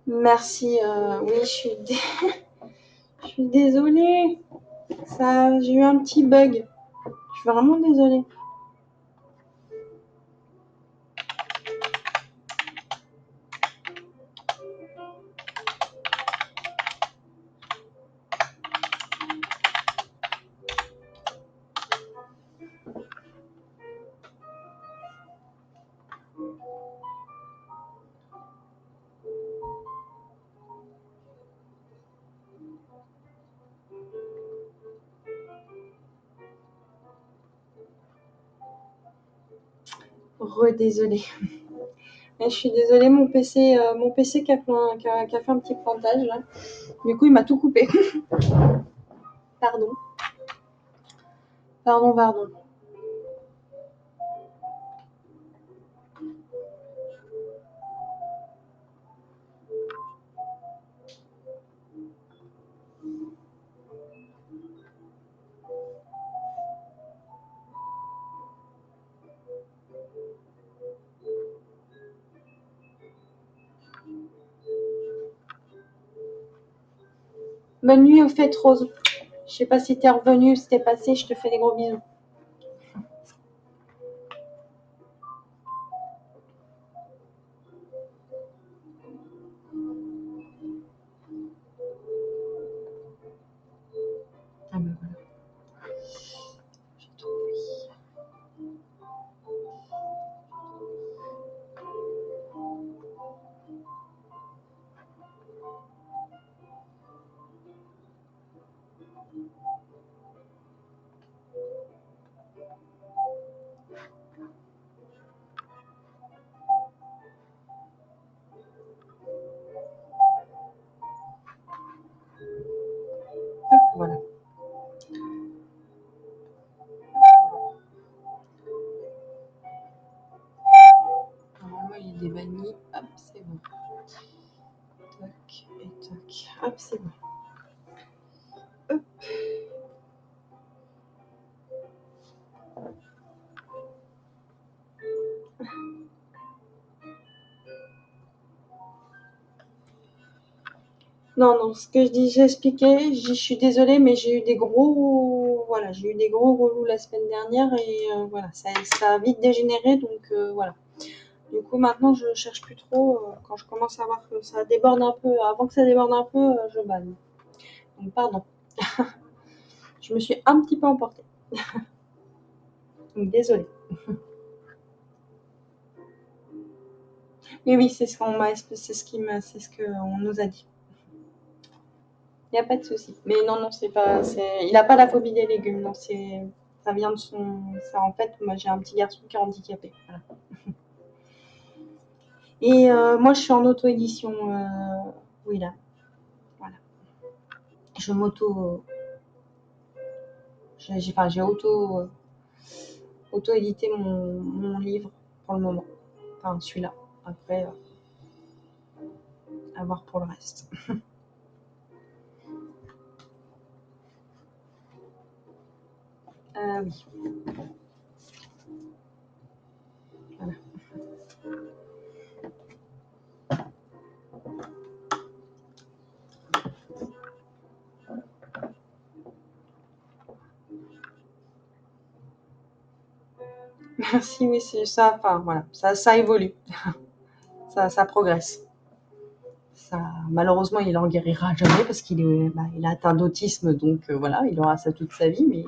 Merci. Oui, je suis désolée. J'ai eu un petit bug. Je suis vraiment désolée. Redésolée. Je suis désolée, mon PC qui a fait un petit plantage là. Du coup, il m'a tout coupé. Pardon. Pardon. Bonne nuit au fait, Rose. Je sais pas si t'es revenue, si t'es passée, je te fais des gros bisous. Ah ben voilà. J'ai trouvé. Hop, voilà. Normalement, il est débanni. Hop, c'est bon. Toc et toc. Hop, c'est bon. Hop. Non, ce que j'expliquais, je suis désolée, mais j'ai eu des gros relous la semaine dernière et voilà, ça a vite dégénéré, donc voilà. Du coup, maintenant, je cherche plus trop. Quand je commence à voir que ça déborde un peu, avant que ça déborde un peu, je banne. Donc, pardon. Je me suis un petit peu emportée. Donc, désolée. Mais oui, c'est ce qu'on nous a dit. Il n'y a pas de souci. Mais non, c'est pas, il n'a pas la phobie des légumes. Non, ça vient de en fait, moi, j'ai un petit garçon qui est handicapé. Voilà. Et moi, je suis en auto-édition. Oui, là. Voilà. Je m'auto. J'ai auto-édité mon livre pour le moment. Enfin, celui-là. Après, à voir pour le reste. Oui. Voilà. Merci, oui, c'est ça. Enfin, voilà. Ça évolue. Ça progresse. Ça, malheureusement, il en guérira jamais parce il a atteint d'autisme, donc voilà, il aura ça toute sa vie, mais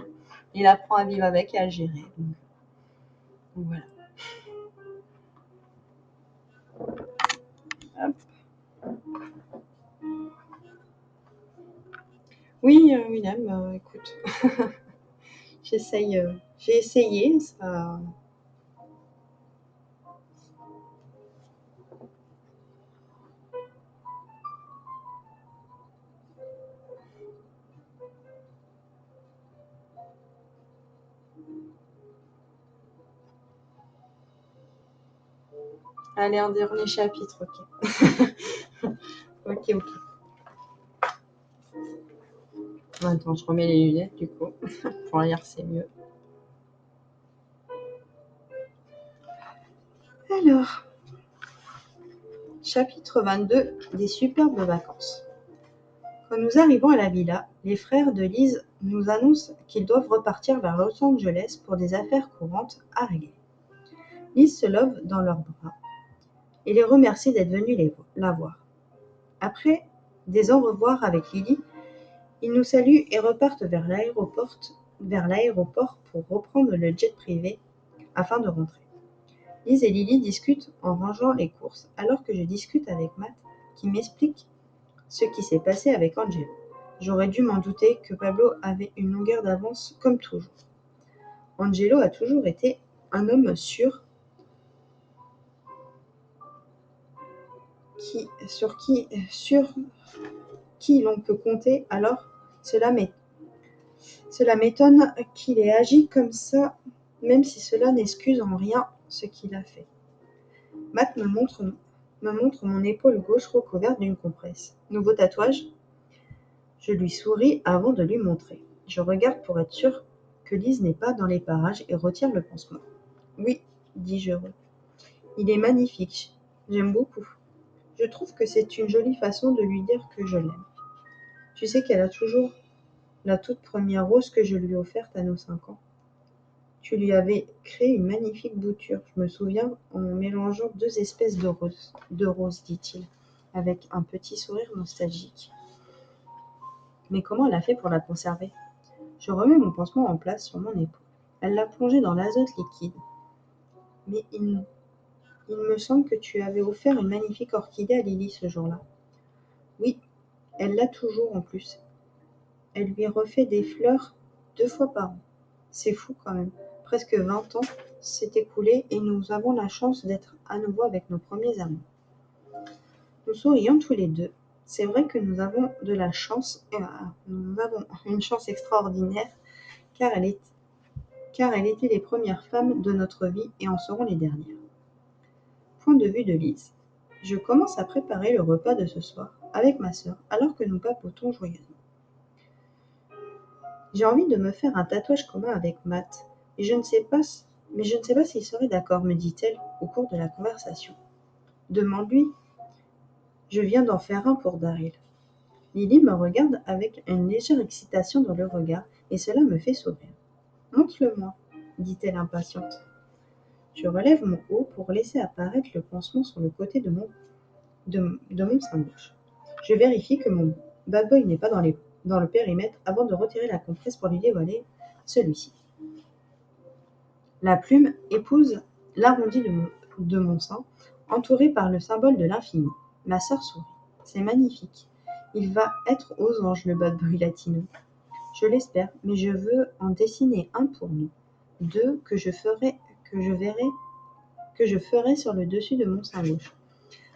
il apprend à vivre avec et à le gérer. Donc voilà. Hop. Oui, Willem, écoute, j'ai essayé, ça. Allez, un dernier chapitre, ok. Ok. Attends, je remets les lunettes du coup. Pour lire, c'est mieux. Alors, Chapitre 22 des superbes vacances. Quand nous arrivons à la villa, les frères de Lise nous annoncent qu'ils doivent repartir vers Los Angeles pour des affaires courantes à régler. Lise se love dans leurs bras et les remercie d'être venus la voir. Après des au revoir avec Lily, ils nous saluent et repartent vers l'aéroport pour reprendre le jet privé afin de rentrer. Lise et Lily discutent en rangeant les courses, alors que je discute avec Matt, qui m'explique ce qui s'est passé avec Angelo. J'aurais dû m'en douter que Pablo avait une longueur d'avance comme toujours. Angelo a toujours été un homme sûr sur qui l'on peut compter, alors cela m'étonne qu'il ait agi comme ça, même si cela n'excuse en rien ce qu'il a fait. Matt me montre mon épaule gauche recouverte d'une compresse. Nouveau tatouage? Je lui souris avant de lui montrer. Je regarde pour être sûre que Lise n'est pas dans les parages et retire le pansement. Oui, dis-je heureux. Il est magnifique. J'aime beaucoup. Je trouve que c'est une jolie façon de lui dire que je l'aime. Tu sais qu'elle a toujours la toute première rose que je lui ai offerte à nos 5 ans. Tu lui avais créé une magnifique bouture, je me souviens, en mélangeant 2 espèces de roses, dit-il, avec un petit sourire nostalgique. Mais comment elle a fait pour la conserver? Je remets mon pansement en place sur mon épaule. Elle l'a plongé dans l'azote liquide. Mais il me semble que tu avais offert une magnifique orchidée à Lily ce jour-là. Oui, elle l'a toujours en plus. Elle lui refait des fleurs 2 fois par an. C'est fou quand même. Presque 20 ans s'est écoulé et nous avons la chance d'être à nouveau avec nos premiers amours. Nous sourions tous les deux. C'est vrai que nous avons de la chance, nous avons une chance extraordinaire, car elle était les premières femmes de notre vie et en seront les dernières. Point de vue de Lise. Je commence à préparer le repas de ce soir avec ma sœur alors que nous papotons joyeusement. J'ai envie de me faire un tatouage commun avec Matt, mais je ne sais pas s'il serait d'accord, me dit-elle au cours de la conversation. Demande-lui. Je viens d'en faire un pour Daryl. Lily me regarde avec une légère excitation dans le regard, et cela me fait sourire. Montre-le-moi, dit-elle impatiente. Je relève mon haut pour laisser apparaître le pansement sur le côté de mon sein gauche. Je vérifie que mon bad boy n'est pas dans le périmètre avant de retirer la compresse pour lui dévoiler celui-ci. La plume épouse l'arrondi de mon sein, entouré par le symbole de l'infini. Ma sœur sourit. C'est magnifique. Il va être aux anges, le bad boy latino. Je l'espère, mais je veux en dessiner un pour nous. 2 que je ferai sur le dessus de mon sein gauche.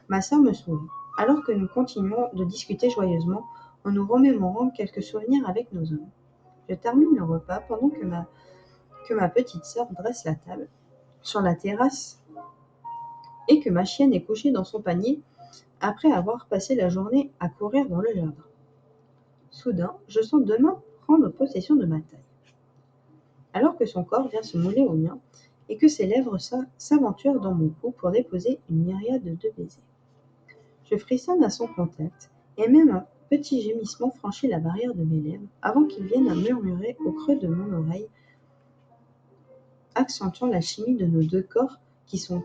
Ma sœur me sourit, alors que nous continuons de discuter joyeusement en nous remémorant quelques souvenirs avec nos hommes. Je termine le repas pendant que ma petite sœur dresse la table sur la terrasse et que ma chienne est couchée dans son panier après avoir passé la journée à courir dans le jardin. Soudain, je sens 2 mains prendre possession de ma taille, alors que son corps vient se mouler au mien et que ses lèvres s'aventurent dans mon cou pour déposer une myriade de baisers. Je frissonne à son contact, et même un petit gémissement franchit la barrière de mes lèvres avant qu'il vienne à murmurer au creux de mon oreille, accentuant la chimie de nos 2 corps qui sont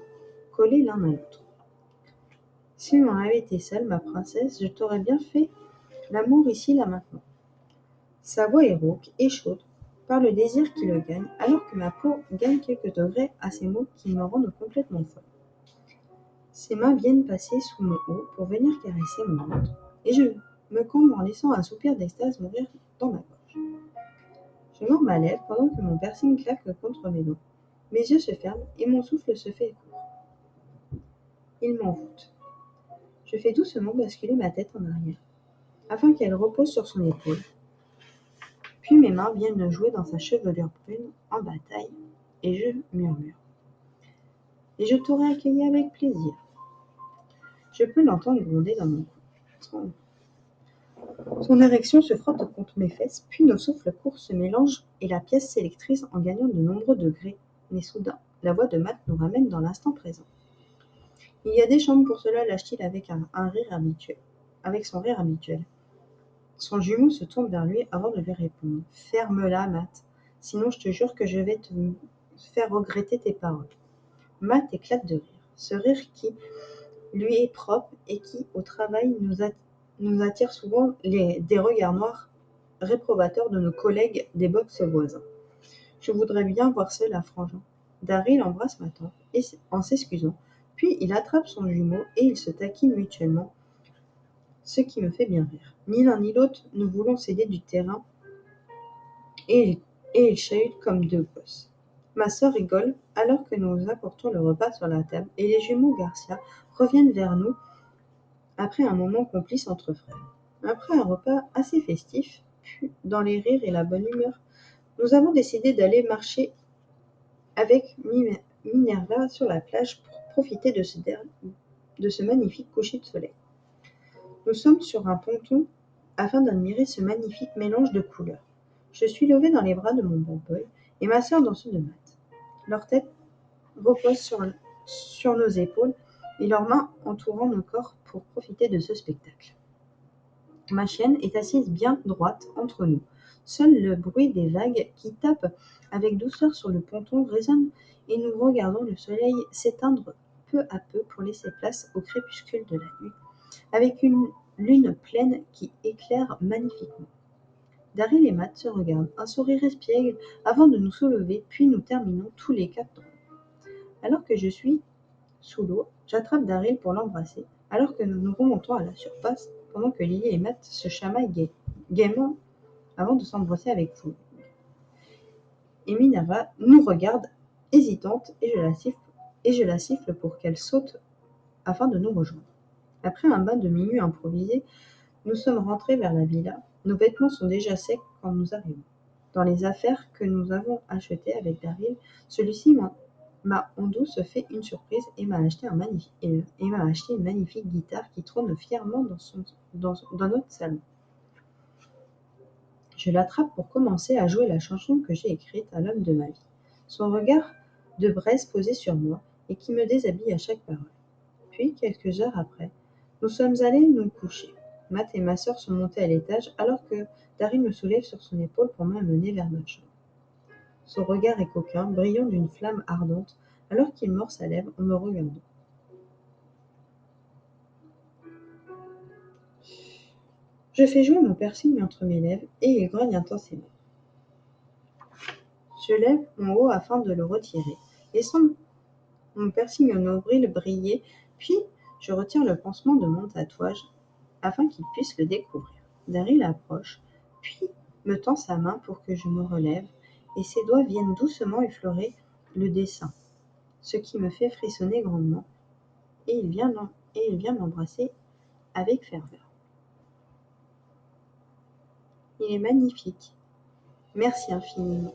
collés l'un à l'autre. Si on avait été seule, ma princesse, je t'aurais bien fait l'amour ici, là, maintenant. Sa voix est rauque et chaude par le désir qui le gagne, alors que ma peau gagne quelques degrés à ces mots qui me rendent complètement folle. Ses mains viennent passer sous mon haut pour venir caresser mon ventre, et je me comble en laissant un soupir d'extase mourir dans ma gorge. Je mords ma lèvre pendant que mon piercing claque contre mes dents. Mes yeux se ferment et mon souffle se fait court. Il m'envoûte. Je fais doucement basculer ma tête en arrière, afin qu'elle repose sur son épaule. Puis mes mains viennent jouer dans sa chevelure brune en bataille, et je murmure. Et je t'aurais accueilli avec plaisir. Je peux l'entendre gronder dans mon cou. Son érection se frotte contre mes fesses, puis nos souffles courts se mélangent et la pièce s'électrise en gagnant de nombreux degrés. Mais soudain, la voix de Matt nous ramène dans l'instant présent. Il y a des chambres pour cela, lâche-t-il avec un rire habituel, avec son rire habituel. Son jumeau se tourne vers lui avant de lui répondre. Ferme-la, Matt, sinon je te jure que je vais te faire regretter tes paroles. Matt éclate de rire, ce rire qui lui est propre et qui, au travail, nous attire souvent des regards noirs réprobateurs de nos collègues des box voisins. Je voudrais bien voir cela, frangin. Daryl embrasse ma tante en s'excusant, puis il attrape son jumeau et ils se taquinent mutuellement, ce qui me fait bien rire. Ni l'un ni l'autre ne voulons céder du terrain et ils chahutent comme deux gosses. Ma sœur rigole alors que nous apportons le repas sur la table et les jumeaux Garcia reviennent vers nous après un moment complice entre frères. Après un repas assez festif, puis dans les rires et la bonne humeur, nous avons décidé d'aller marcher avec Minerva sur la plage pour profiter de ce magnifique coucher de soleil. Nous sommes sur un ponton afin d'admirer ce magnifique mélange de couleurs. Je suis levée dans les bras de mon bon boy et ma sœur dans ceux de Matt. Leurs têtes reposent sur nos épaules et leurs mains entourant nos corps pour profiter de ce spectacle. Ma chienne est assise bien droite entre nous. Seul le bruit des vagues qui tapent avec douceur sur le ponton résonne et nous regardons le soleil s'éteindre peu à peu pour laisser place au crépuscule de la nuit, avec une lune pleine qui éclaire magnifiquement. Daryl et Matt se regardent, un sourire espiègle, avant de nous soulever, puis nous terminons tous les quatre drôles. Alors que je suis sous l'eau, j'attrape Daryl pour l'embrasser, alors que nous remontons à la surface, pendant que Lily et Matt se chamaillent gaiement avant de s'embrasser avec fougue. Et Minerva nous regarde, hésitante, et je la siffle pour qu'elle saute afin de nous rejoindre. Après un bain de minuit improvisé, nous sommes rentrés vers la villa. Nos vêtements sont déjà secs quand nous arrivons. Dans les affaires que nous avons achetées avec Daryl, celui-ci m'a en douce fait une surprise et m'a acheté une magnifique guitare qui trône fièrement dans notre salon. Je l'attrape pour commencer à jouer la chanson que j'ai écrite à l'homme de ma vie. Son regard de braise posé sur moi et qui me déshabille à chaque parole. Puis, quelques heures après, nous sommes allés nous coucher. Matt et ma sœur sont montés à l'étage alors que Daryl me soulève sur son épaule pour m'amener vers ma chambre. Son regard est coquin, brillant d'une flamme ardente, alors qu'il mord sa lèvre en me regardant. Je fais jouer mon piercing entre mes lèvres et il grogne intensément. Je lève mon haut afin de le retirer, laissant mon piercing au nombril briller, puis je retire le pansement de mon tatouage afin qu'il puisse le découvrir. Daryl approche, puis me tend sa main pour que je me relève, et ses doigts viennent doucement effleurer le dessin, ce qui me fait frissonner grandement, et il vient m'embrasser avec ferveur. Il est magnifique. Merci infiniment.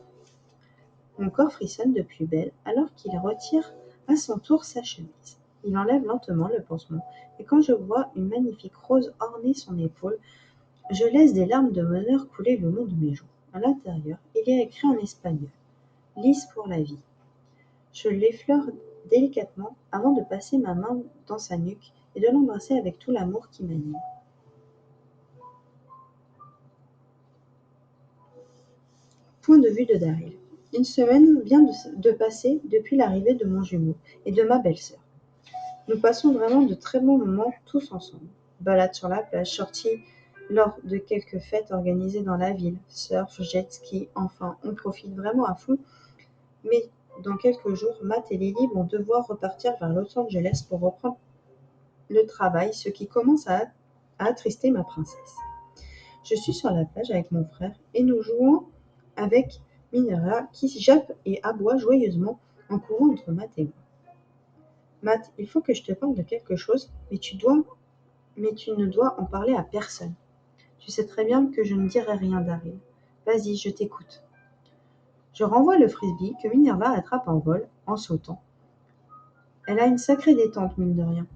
Mon corps frissonne de plus belle alors qu'il retire à son tour sa chemise. Il enlève lentement le pansement, et quand je vois une magnifique rose orner son épaule, je laisse des larmes de bonheur couler le long de mes joues. À l'intérieur, il est écrit en espagnol. Lise pour la vie. Je l'effleure délicatement avant de passer ma main dans sa nuque et de l'embrasser avec tout l'amour qui m'anime. Point de vue de Daryl. Une semaine vient de passer depuis l'arrivée de mon jumeau et de ma belle-sœur. Nous passons vraiment de très bons moments tous ensemble. Balades sur la plage, sorties lors de quelques fêtes organisées dans la ville, surf, jet ski, enfin, on profite vraiment à fond. Mais dans quelques jours, Matt et Lily vont devoir repartir vers Los Angeles pour reprendre le travail, ce qui commence à attrister ma princesse. Je suis sur la plage avec mon frère et nous jouons avec Minerva qui jappe et aboie joyeusement en courant entre Matt et moi. Matt, il faut que je te parle de quelque chose, mais tu ne dois en parler à personne. Tu sais très bien que je ne dirai rien, Daryl. Vas-y, je t'écoute. Je renvoie le frisbee que Minerva attrape en vol, en sautant. Elle a une sacrée détente, mine de rien.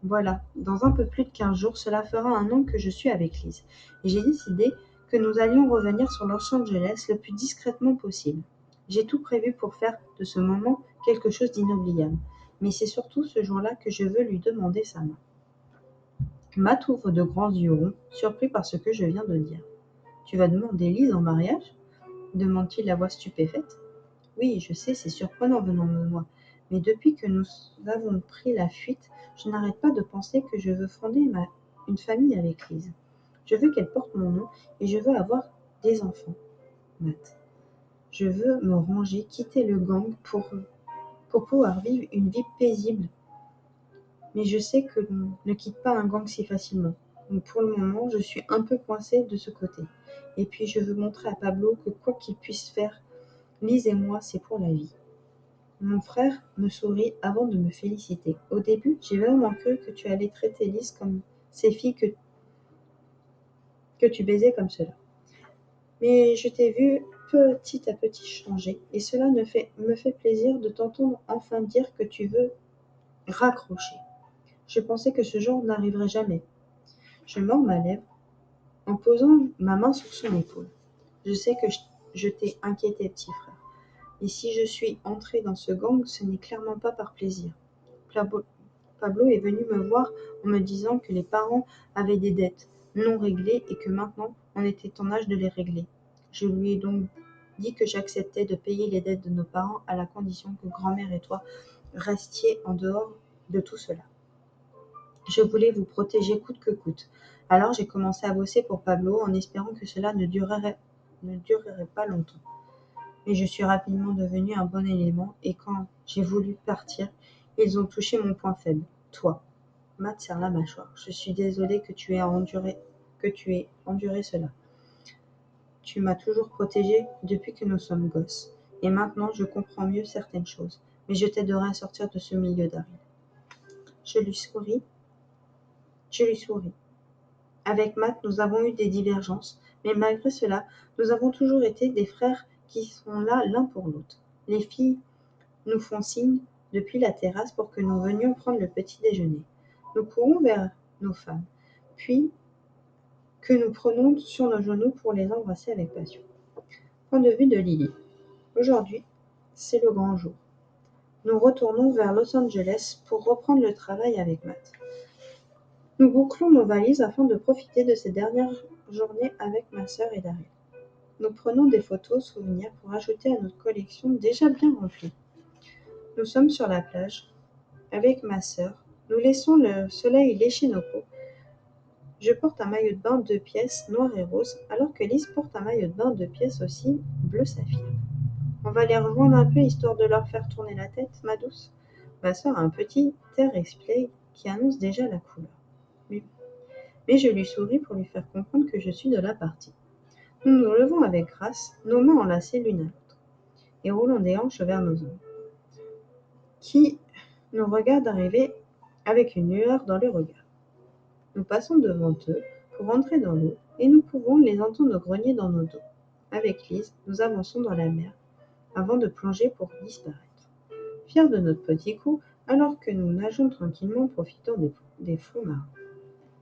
Voilà, dans un peu plus de 15 jours, cela fera 1 an que je suis avec Liz, et j'ai décidé que nous allions revenir sur Los Angeles le plus discrètement possible. J'ai tout prévu pour faire de ce moment quelque chose d'inoubliable. Mais c'est surtout ce jour-là que je veux lui demander sa main. Matt ouvre de grands yeux ronds, surpris par ce que je viens de dire. Tu vas demander Lise en mariage? Demande-t-il la voix stupéfaite. Oui, je sais, c'est surprenant venant de moi, mais depuis que nous avons pris la fuite, je n'arrête pas de penser que je veux fonder une famille avec Lise. Je veux qu'elle porte mon nom et je veux avoir des enfants, Matt. Je veux me ranger, quitter le gang pour pouvoir vivre une vie paisible. Mais je sais que l'on ne quitte pas un gang si facilement. Donc pour le moment, je suis un peu coincée de ce côté. Et puis je veux montrer à Pablo que quoi qu'il puisse faire, Lise et moi, c'est pour la vie. Mon frère me sourit avant de me féliciter. Au début, j'ai vraiment cru que tu allais traiter Lise comme ces filles que tu baisais comme cela. Mais je t'ai vu petit à petit changer, et cela me fait plaisir de t'entendre enfin dire que tu veux raccrocher. Je pensais que ce jour n'arriverait jamais. Je mords ma lèvre en posant ma main sur son épaule. Je sais que je t'ai inquiété, petit frère. Et si je suis entrée dans ce gang, ce n'est clairement pas par plaisir. Pablo est venu me voir en me disant que les parents avaient des dettes non réglées et que maintenant on était en âge de les régler. Je lui ai donc dit que j'acceptais de payer les dettes de nos parents à la condition que grand-mère et toi restiez en dehors de tout cela. Je voulais vous protéger coûte que coûte. Alors j'ai commencé à bosser pour Pablo en espérant que cela ne durerait pas longtemps. Mais je suis rapidement devenu un bon élément et quand j'ai voulu partir, ils ont touché mon point faible, toi. Matt serre la mâchoire. Je suis désolée que tu aies enduré cela. Tu m'as toujours protégée depuis que nous sommes gosses. Et maintenant, je comprends mieux certaines choses. Mais je t'aiderai à sortir de ce milieu d'Harry. Je lui souris. Avec Matt, nous avons eu des divergences, mais malgré cela, nous avons toujours été des frères qui sont là l'un pour l'autre. Les filles nous font signe depuis la terrasse pour que nous venions prendre le petit déjeuner. Nous courons vers nos femmes, puis que nous prenons sur nos genoux pour les embrasser avec passion. Point de vue de Lily. Aujourd'hui, c'est le grand jour. Nous retournons vers Los Angeles pour reprendre le travail avec Matt. Nous bouclons nos valises afin de profiter de ces dernières journées avec ma sœur et Daryl. Nous prenons des photos souvenirs pour ajouter à notre collection déjà bien remplie. Nous sommes sur la plage avec ma sœur. Nous laissons le soleil lécher nos peaux. Je porte un maillot de bain 2 pièces noir et rose, alors que Lise porte un maillot de bain 2 pièces aussi bleu saphir. On va les rejoindre un peu histoire de leur faire tourner la tête, ma douce. Ma sœur a un petit air expliqué qui annonce déjà la couleur. Mais je lui souris pour lui faire comprendre que je suis de la partie. Nous nous levons avec grâce, nos mains enlacées l'une à l'autre, et roulons des hanches vers nos hommes, qui nous regardent arriver avec une lueur dans le regard. Nous passons devant eux pour entrer dans l'eau, et nous pouvons les entendre grogner dans nos dos. Avec Lise, nous avançons dans la mer, avant de plonger pour disparaître. Fiers de notre petit coup, alors que nous nageons tranquillement profitant des fonds marins.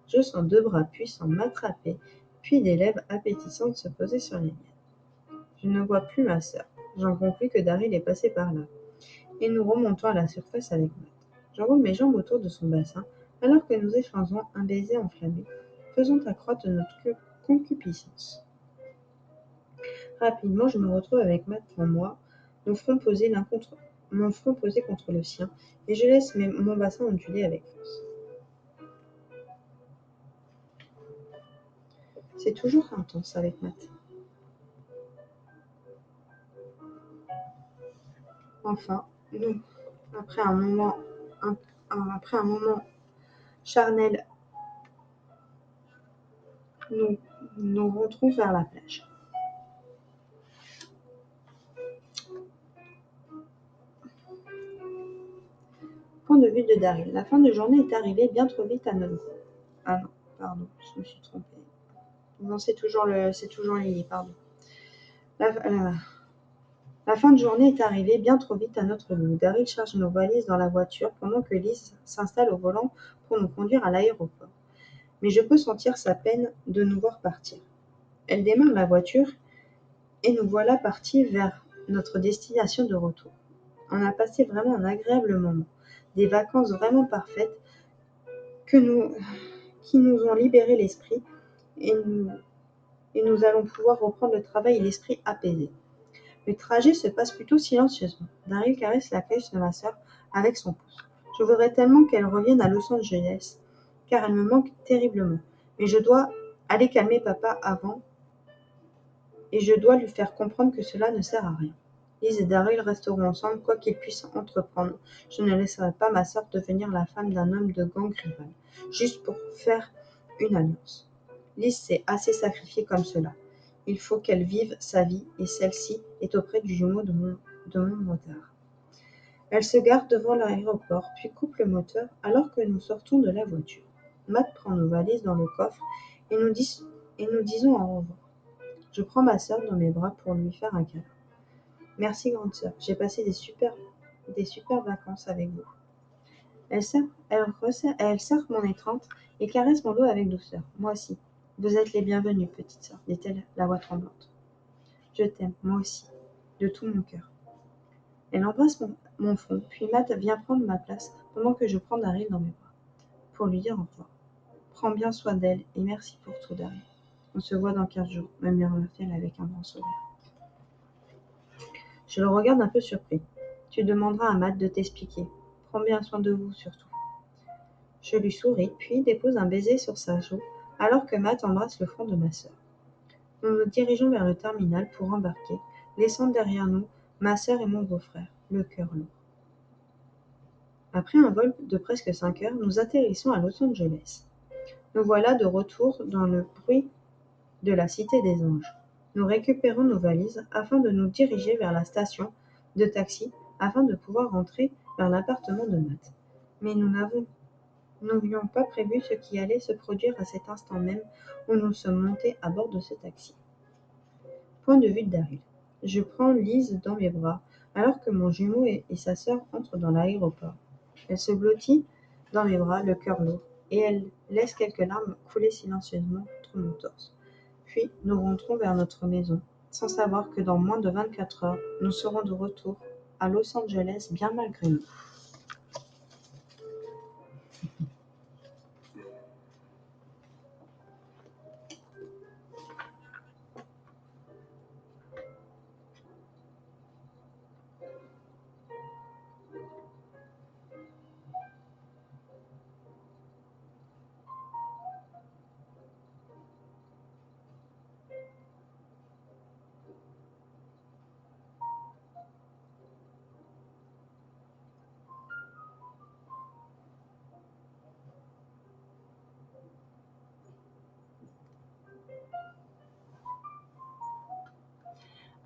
Je sens 2 bras puissants m'attraper, puis des lèvres appétissantes se poser sur les miennes. Je ne vois plus ma sœur. J'en conclus que Daryl est passé par là. Et nous remontons à la surface avec Matt. J'enroule mes jambes autour de son bassin, alors que nous échangeons un baiser enflammé, faisant accroître notre concupiscence. Rapidement, je me retrouve avec Matt devant moi, mon front posé contre le sien, et je laisse mon bassin onduler avec force. C'est toujours intense avec Matt. Enfin, nous, après un moment charnel, nous rentrons vers la plage. Point de vue de Daryl. La fin de journée est arrivée bien trop vite à notre goût. Ah non, pardon, je me suis trompée. Non, c'est toujours Lily, pardon. La fin de journée est arrivée bien trop vite à notre goût. Daryl charge nos valises dans la voiture pendant que Lise s'installe au volant pour nous conduire à l'aéroport. Mais je peux sentir sa peine de nous voir partir. Elle démarre la voiture et nous voilà partis vers notre destination de retour. On a passé vraiment un agréable moment. des vacances vraiment parfaites qui nous ont libéré l'esprit et nous allons pouvoir reprendre le travail et l'esprit apaisé. Le trajet se passe plutôt silencieusement. Daryl caresse la caisse de ma sœur avec son pouce. Je voudrais tellement qu'elle revienne à Los Angeles, car elle me manque terriblement. Mais je dois aller calmer papa avant, et je dois lui faire comprendre que cela ne sert à rien. Liz et Daryl resteront ensemble, quoi qu'ils puissent entreprendre. Je ne laisserai pas ma sœur devenir la femme d'un homme de gang rival, juste pour faire une alliance. Liz s'est assez sacrifiée comme cela. Il faut qu'elle vive sa vie, et celle-ci est auprès du jumeau de mon motard. Elle se gare devant l'aéroport, puis coupe le moteur alors que nous sortons de la voiture. Matt prend nos valises dans le coffre et nous disons au revoir. Je prends ma sœur dans mes bras pour lui faire un câlin. Merci grande sœur, j'ai passé des super vacances avec vous. Elle serre mon étreinte et caresse mon dos avec douceur. Moi aussi. Vous êtes les bienvenus, petite sœur, dit-elle, la voix tremblante. Je t'aime, moi aussi, de tout mon cœur. Elle embrasse mon front, puis Matt vient prendre ma place pendant que je prends Daryl dans mes bras, pour lui dire au revoir. Prends bien soin d'elle et merci pour tout, Daryl. On se voit dans 15 jours, me murmure-t-elle avec un grand sourire. Je le regarde un peu surpris. Tu demanderas à Matt de t'expliquer. Prends bien soin de vous, surtout. Je lui souris, puis dépose un baiser sur sa joue, alors que Matt embrasse le front de ma sœur. Nous nous dirigeons vers le terminal pour embarquer, laissant derrière nous ma sœur et mon beau-frère, le cœur lourd. Après un vol de presque 5 heures, nous atterrissons à Los Angeles. Nous voilà de retour dans le bruit de la Cité des Anges. Nous récupérons nos valises afin de nous diriger vers la station de taxi afin de pouvoir rentrer vers l'appartement de Matt. Mais nous n'avions pas prévu ce qui allait se produire à cet instant même où nous sommes montés à bord de ce taxi. Point de vue de Daryl. Je prends Liz dans mes bras alors que mon jumeau et sa sœur entrent dans l'aéroport. Elle se blottit dans mes bras, le cœur lourd, et elle laisse quelques larmes couler silencieusement contre mon torse. Puis nous rentrons vers notre maison, sans savoir que dans moins de 24 heures, nous serons de retour à Los Angeles bien malgré nous.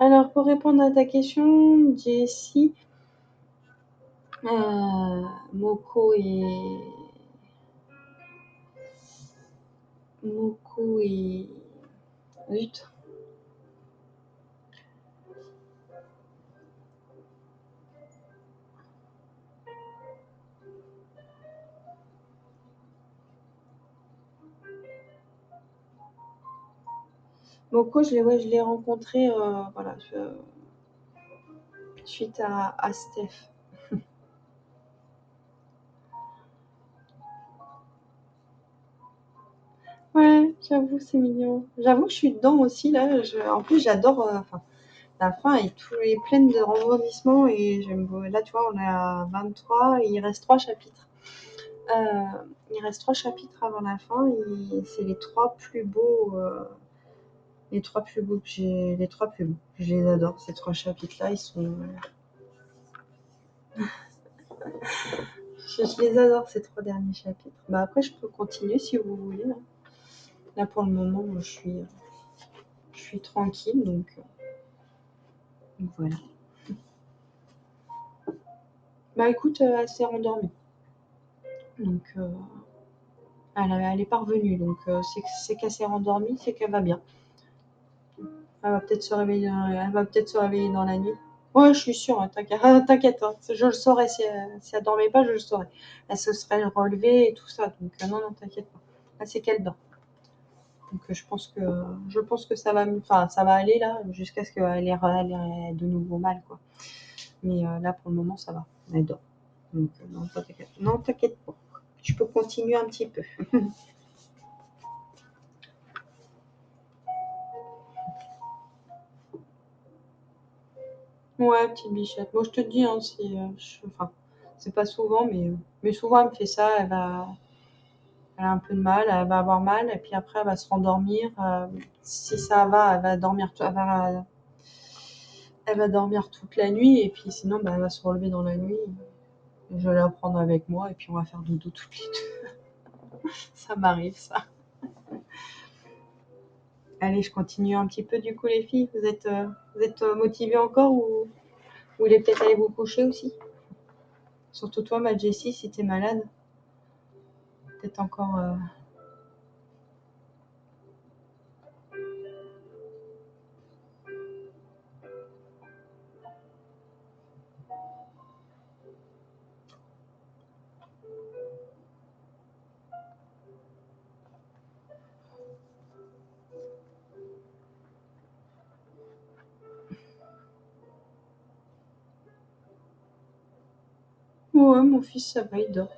Alors, pour répondre à ta question, Jessie, Moko et Zut. Moko, je l'ai rencontré, voilà, suite à Steph. Ouais, j'avoue, c'est mignon. J'avoue que je suis dedans aussi, là. En plus, j'adore. Enfin, la fin est pleine de rebondissements et j'aime beaucoup. Là, tu vois, on est à 23 et il reste 3 chapitres. Il reste 3 chapitres avant la fin et c'est les 3 plus beaux. Les 3 plus beaux que j'ai. Les 3 plus beaux. Je les adore, ces 3 chapitres-là. Ils sont. Je les adore, ces 3 derniers chapitres. Bah, après, je peux continuer si vous voulez, hein. Là, pour le moment, moi, je suis tranquille, donc voilà. Bah écoute, elle s'est rendormie. Donc elle est pas revenue. Donc c'est qu'elle s'est rendormie, c'est qu'elle va bien. Elle va peut-être se réveiller dans la nuit. Ouais, je suis sûre, hein, t'inquiète, hein, je le saurais si elle dormait pas, je le saurais. Elle se serait relevée et tout ça. Donc non, non, t'inquiète pas. Là, c'est qu'elle dort. Donc je pense que enfin, ça va aller là jusqu'à ce qu'elle ait de nouveau mal, quoi. Mais là, pour le moment, ça va. Elle dort. Donc, non, t'inquiète pas. Tu peux continuer un petit peu. Ouais, petite bichette. Bon, je te dis, hein, enfin, c'est pas souvent, mais souvent, elle me fait ça. Elle a un peu de mal, elle va avoir mal, et puis après, elle va se rendormir. Si ça va, elle va dormir toute la nuit, et puis sinon, bah, elle va se relever dans la nuit. Je vais la prendre avec moi, et puis on va faire dodo toutes les deux. Ça m'arrive, ça. Allez, je continue un petit peu, du coup, les filles. Vous êtes motivées encore, ou vous voulez peut-être aller vous coucher aussi? Surtout toi, ma Jessie, si t'es malade. Peut-être encore. Ouais, mon fils, ça va, il dort.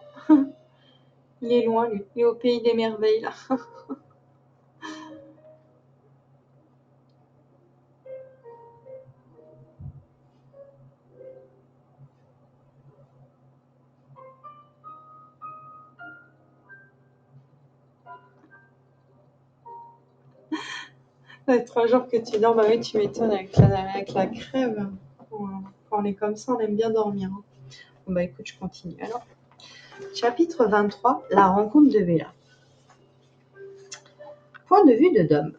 Il est loin, lui. Il est au pays des merveilles, là. Ça fait 3 jours que tu dors, bah oui, tu m'étonnes avec la crève. Quand on est comme ça, on aime bien dormir, hein. Bon, bah écoute, je continue. Alors, chapitre 23, la rencontre de Bella. Point de vue de Dom.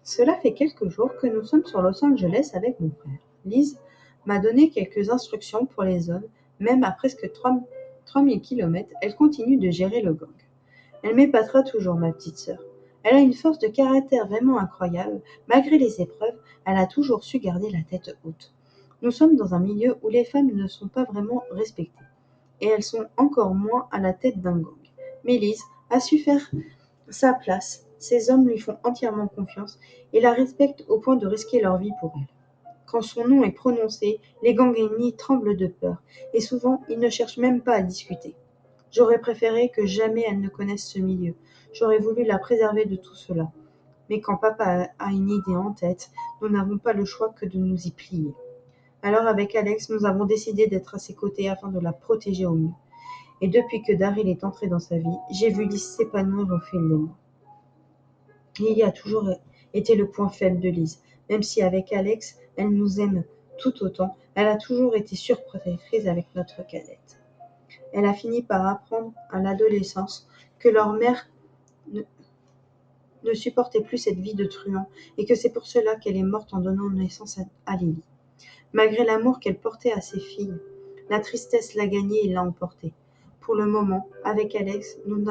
Cela fait quelques jours que nous sommes sur Los Angeles avec mon frère. Lise m'a donné quelques instructions pour les hommes. Même à presque 3000 kilomètres, elle continue de gérer le gang. Elle m'épatera toujours, ma petite sœur. Elle a une force de caractère vraiment incroyable. Malgré les épreuves, elle a toujours su garder la tête haute. Nous sommes dans un milieu où les femmes ne sont pas vraiment respectées. Et elles sont encore moins à la tête d'un gang. Mais Lise a su faire sa place. Ces hommes lui font entièrement confiance et la respectent au point de risquer leur vie pour elle. Quand son nom est prononcé, les gangs ennemis tremblent de peur, et souvent ils ne cherchent même pas à discuter. J'aurais préféré que jamais elle ne connaisse ce milieu. J'aurais voulu la préserver de tout cela. Mais quand papa a une idée en tête, nous n'avons pas le choix que de nous y plier. Alors avec Alex, nous avons décidé d'être à ses côtés afin de la protéger au mieux. Et depuis que Daryl est entré dans sa vie, j'ai vu Lise s'épanouir au fil des mois. Lily a toujours été le point faible de Lise. Même si avec Alex, elle nous aime tout autant, elle a toujours été surprotectrice avec notre cadette. Elle a fini par apprendre à l'adolescence que leur mère ne, ne supportait plus cette vie de truand et que c'est pour cela qu'elle est morte en donnant naissance à Lily. Malgré l'amour qu'elle portait à ses filles, la tristesse l'a gagnée et l'a emportée. Pour le moment, avec Alex, nous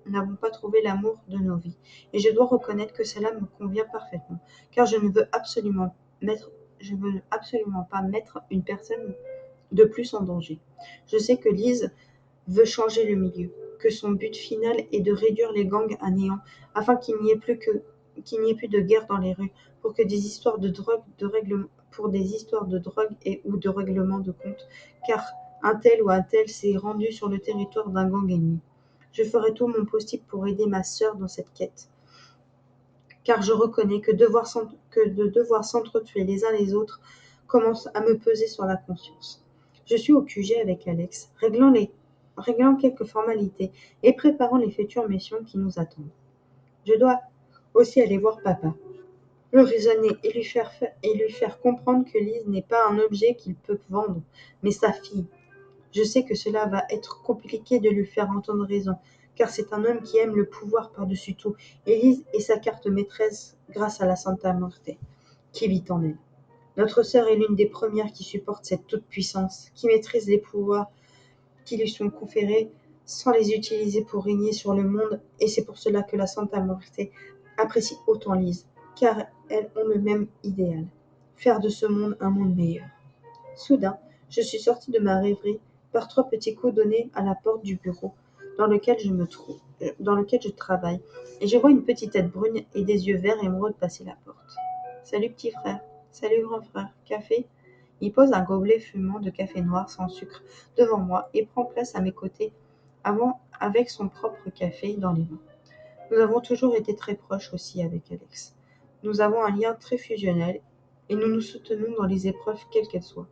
n'avons pas trouvé l'amour de nos vies, et je dois reconnaître que cela me convient parfaitement, car je veux absolument pas mettre une personne de plus en danger. Je sais que Lise veut changer le milieu, que son but final est de réduire les gangs à néant, afin qu'il n'y ait plus de guerre dans les rues, pour que des histoires de drogue, pour des histoires de drogue et ou de règlement de compte, car un tel ou un tel s'est rendu sur le territoire d'un gang ennemi. Je ferai tout mon possible pour aider ma sœur dans cette quête, car je reconnais que de devoir s'entretuer les uns les autres commence à me peser sur la conscience. Je suis au QG avec Alex, réglant quelques formalités et préparant les futures missions qui nous attendent. Je dois aussi aller voir papa, le raisonner et lui faire comprendre que Lise n'est pas un objet qu'il peut vendre, mais sa fille. Je sais que cela va être compliqué de lui faire entendre raison, car c'est un homme qui aime le pouvoir par-dessus tout. Élise est sa carte maîtresse grâce à la Santa Muerte, qui vit en elle. Notre sœur est l'une des premières qui supporte cette toute-puissance, qui maîtrise les pouvoirs qui lui sont conférés sans les utiliser pour régner sur le monde, et c'est pour cela que la Santa Muerte apprécie autant Lise, car elles ont le même idéal, faire de ce monde un monde meilleur. Soudain, je suis sortie de ma rêverie par 3 petits coups donnés à la porte du bureau dans lequel je travaille, et je vois une petite tête brune et des yeux verts émeraude passer la porte. Salut petit frère, salut grand frère, café? Il pose un gobelet fumant de café noir sans sucre devant moi et prend place à mes côtés avant avec son propre café dans les mains. Nous avons toujours été très proches aussi avec Alex. Nous avons un lien très fusionnel et nous nous soutenons dans les épreuves quelles qu'elles soient.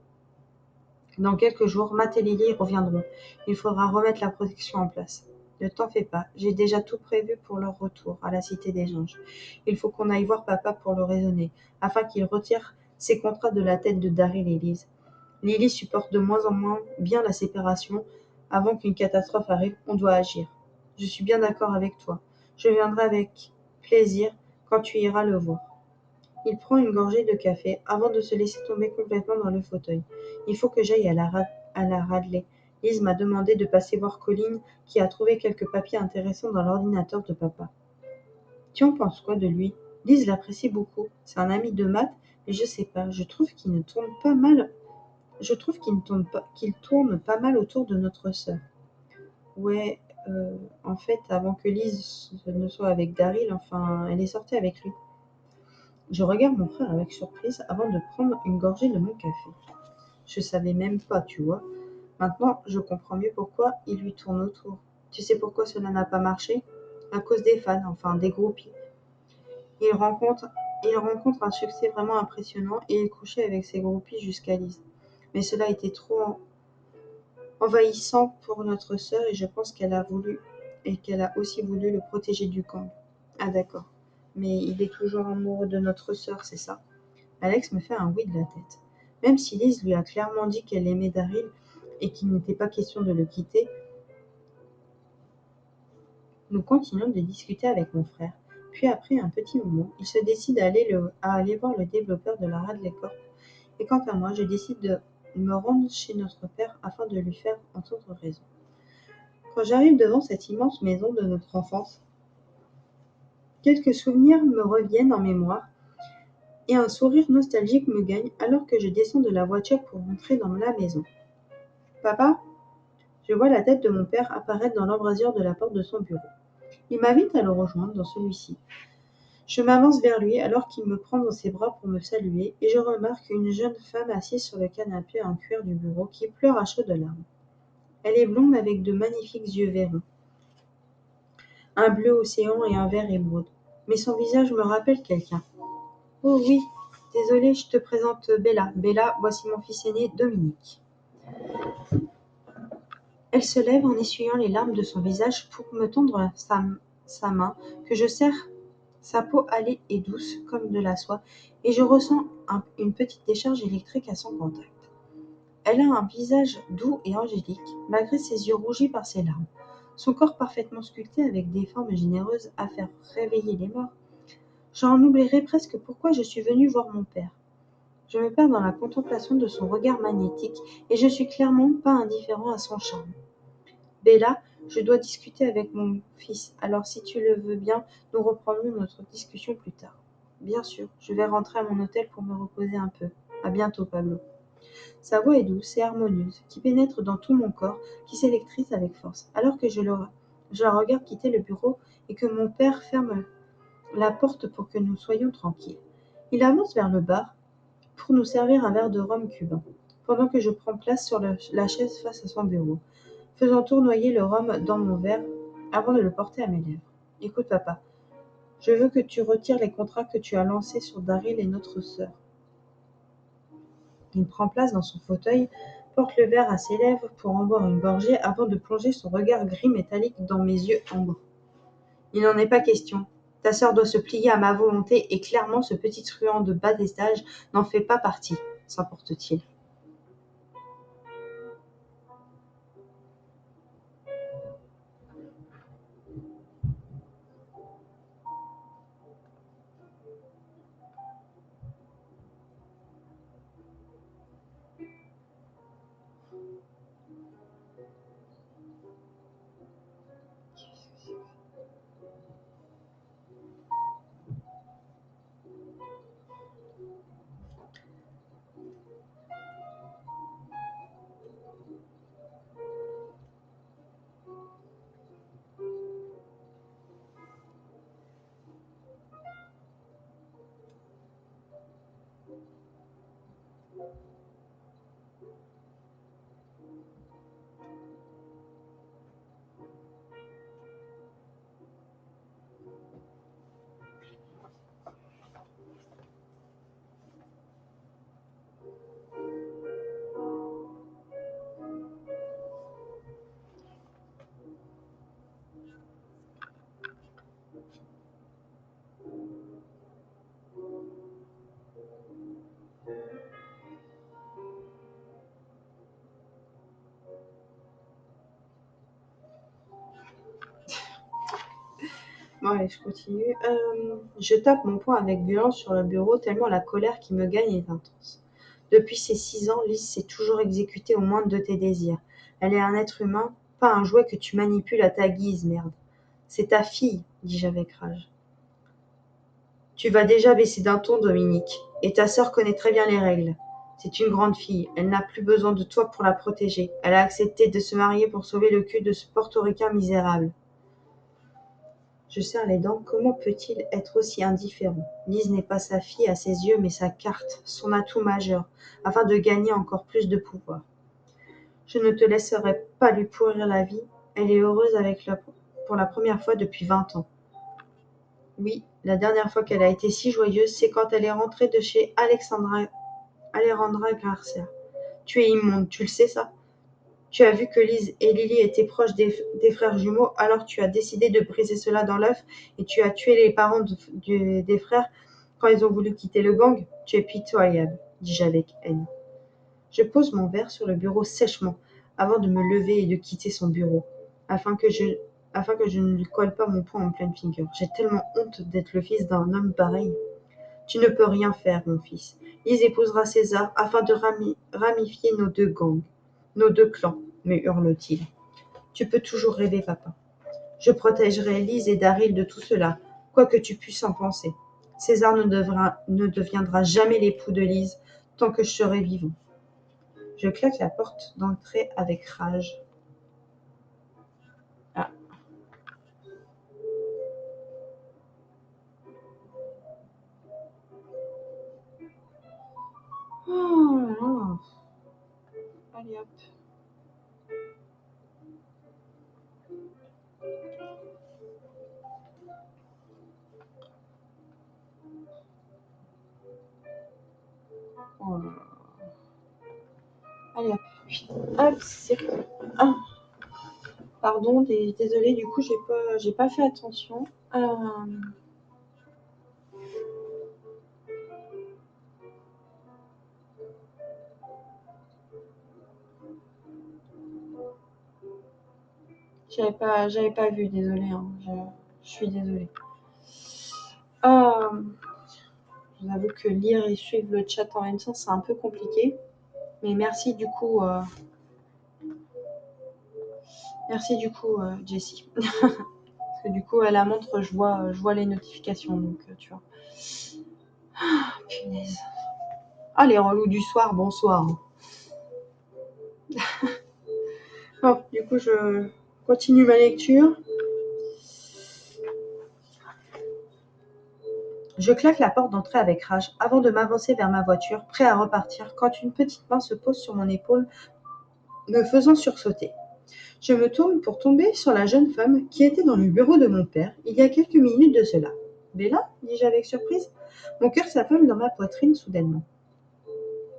Dans quelques jours, Matt et Lily reviendront. Il faudra remettre la protection en place. Ne t'en fais pas, j'ai déjà tout prévu pour leur retour à la Cité des Anges. Il faut qu'on aille voir papa pour le raisonner, afin qu'il retire ses contrats de la tête de Daryl et Liz. Lily supporte de moins en moins bien la séparation. Avant qu'une catastrophe arrive, on doit agir. Je suis bien d'accord avec toi. Je viendrai avec plaisir quand tu iras le voir. Il prend une gorgée de café avant de se laisser tomber complètement dans le fauteuil. Il faut que j'aille à la Radley. Liz m'a demandé de passer voir Colline qui a trouvé quelques papiers intéressants dans l'ordinateur de papa. Tu en penses quoi de lui? Liz l'apprécie beaucoup. C'est un ami de maths, mais je sais pas, je trouve qu'il ne tourne pas mal. Je trouve qu'il tourne pas mal autour de notre sœur. Ouais, en fait, avant que Liz ne soit avec Daryl, enfin, elle est sortie avec lui. Je regarde mon frère avec surprise avant de prendre une gorgée de mon café. Je savais même pas, tu vois. Maintenant, je comprends mieux pourquoi il lui tourne autour. Tu sais pourquoi cela n'a pas marché? À cause des fans, enfin des groupies. Il rencontre, il rencontre un succès vraiment impressionnant et il couchait avec ses groupies jusqu'à Lise. Mais cela était trop envahissant pour notre sœur et je pense qu'elle a aussi voulu le protéger du gang. Ah d'accord. Mais il est toujours amoureux de notre sœur, c'est ça? Alex me fait un oui de la tête. Même si Liz lui a clairement dit qu'elle aimait Daryl et qu'il n'était pas question de le quitter, nous continuons de discuter avec mon frère. Puis après un petit moment, il se décide à aller voir le développeur de la Radley Corp. Et quant à moi, je décide de me rendre chez notre père afin de lui faire entendre raison. Quand j'arrive devant cette immense maison de notre enfance, quelques souvenirs me reviennent en mémoire et un sourire nostalgique me gagne alors que je descends de la voiture pour rentrer dans la maison. Papa, je vois la tête de mon père apparaître dans l'embrasure de la porte de son bureau. Il m'invite à le rejoindre dans celui-ci. Je m'avance vers lui alors qu'il me prend dans ses bras pour me saluer et je remarque une jeune femme assise sur le canapé en cuir du bureau qui pleure à chaudes larmes. Elle est blonde avec de magnifiques yeux verts, un bleu océan et un vert émeraude. Mais son visage me rappelle quelqu'un. Oh oui, désolée, je te présente Bella. Bella, voici mon fils aîné, Dominique. Elle se lève en essuyant les larmes de son visage pour me tendre sa main, que je serre. Sa peau hâlée et douce comme de la soie, et je ressens une petite décharge électrique à son contact. Elle a un visage doux et angélique, malgré ses yeux rougis par ses larmes. Son corps parfaitement sculpté avec des formes généreuses à faire réveiller les morts. J'en oublierai presque pourquoi je suis venue voir mon père. Je me perds dans la contemplation de son regard magnétique, et je suis clairement pas indifférent à son charme. Bella, je dois discuter avec mon fils, alors si tu le veux bien, nous reprendrons notre discussion plus tard. Bien sûr, je vais rentrer à mon hôtel pour me reposer un peu. À bientôt, Pablo. Sa voix est douce et harmonieuse, qui pénètre dans tout mon corps, qui s'électrise avec force, alors que je la regarde quitter le bureau et que mon père ferme la porte pour que nous soyons tranquilles. Il avance vers le bar pour nous servir un verre de rhum cubain, pendant que je prends place sur la chaise face à son bureau, faisant tournoyer le rhum dans mon verre avant de le porter à mes lèvres. Écoute, papa, je veux que tu retires les contrats que tu as lancés sur Daryl et notre sœur. Il prend place dans son fauteuil, porte le verre à ses lèvres pour en boire une gorgée avant de plonger son regard gris métallique dans mes yeux ambre. Il n'en est pas question. Ta sœur doit se plier à ma volonté et clairement ce petit truand de bas des âges n'en fait pas partie, s'emporte-t-il. Ouais, je continue. Je tape mon poing avec violence sur le bureau tellement la colère qui me gagne est intense. Depuis ses 6 ans, Lise s'est toujours exécutée au moindre de tes désirs. Elle est un être humain, pas un jouet que tu manipules à ta guise, merde. C'est ta fille, dis-je avec rage. Tu vas déjà baisser d'un ton, Dominique, et ta sœur connaît très bien les règles. C'est une grande fille, elle n'a plus besoin de toi pour la protéger. Elle a accepté de se marier pour sauver le cul de ce portoricain misérable. Je serre les dents. Comment peut-il être aussi indifférent? Lise n'est pas sa fille à ses yeux, mais sa carte, son atout majeur, afin de gagner encore plus de pouvoir. Je ne te laisserai pas lui pourrir la vie. Elle est heureuse pour la première fois depuis 20 ans. Oui, la dernière fois qu'elle a été si joyeuse, c'est quand elle est rentrée de chez Alejandra Garcia. Tu es immonde, tu le sais ça? Tu as vu que Lise et Lily étaient proches des frères jumeaux, alors tu as décidé de briser cela dans l'œuf et tu as tué les parents des frères quand ils ont voulu quitter le gang. Tu es pitoyable, dis-je avec haine. Je pose mon verre sur le bureau sèchement, avant de me lever et de quitter son bureau, afin que je ne lui colle pas mon poing en pleine figure. J'ai tellement honte d'être le fils d'un homme pareil. Tu ne peux rien faire, mon fils. Lise épousera César afin de ramifier nos deux gangs. Nos deux clans, me hurle-t-il. Tu peux toujours rêver, papa. Je protégerai Lise et Daryl de tout cela, quoi que tu puisses en penser. César ne deviendra jamais l'époux de Lise tant que je serai vivant. Je claque la porte d'entrée avec rage. Ah. Oh là là. Allez hop. Oh là là. Allez hop. Hop, c'est ah. Pardon, désolée, du coup j'ai pas fait attention. J'avais pas vu, désolée, hein. Je suis désolée. Euh, je vous avoue que lire et suivre le chat en même temps, c'est un peu compliqué. Mais merci du coup, Jessie. Parce que du coup, à la montre, je vois les notifications, donc tu vois. Ah, punaise. Ah, les relous du soir, bonsoir. Bon, du coup, je continue ma lecture. Je claque la porte d'entrée avec rage avant de m'avancer vers ma voiture, prêt à repartir, quand une petite main se pose sur mon épaule, me faisant sursauter. Je me tourne pour tomber sur la jeune femme qui était dans le bureau de mon père il y a quelques minutes de cela. Bella, dis-je avec surprise. Mon cœur s'affole dans ma poitrine soudainement.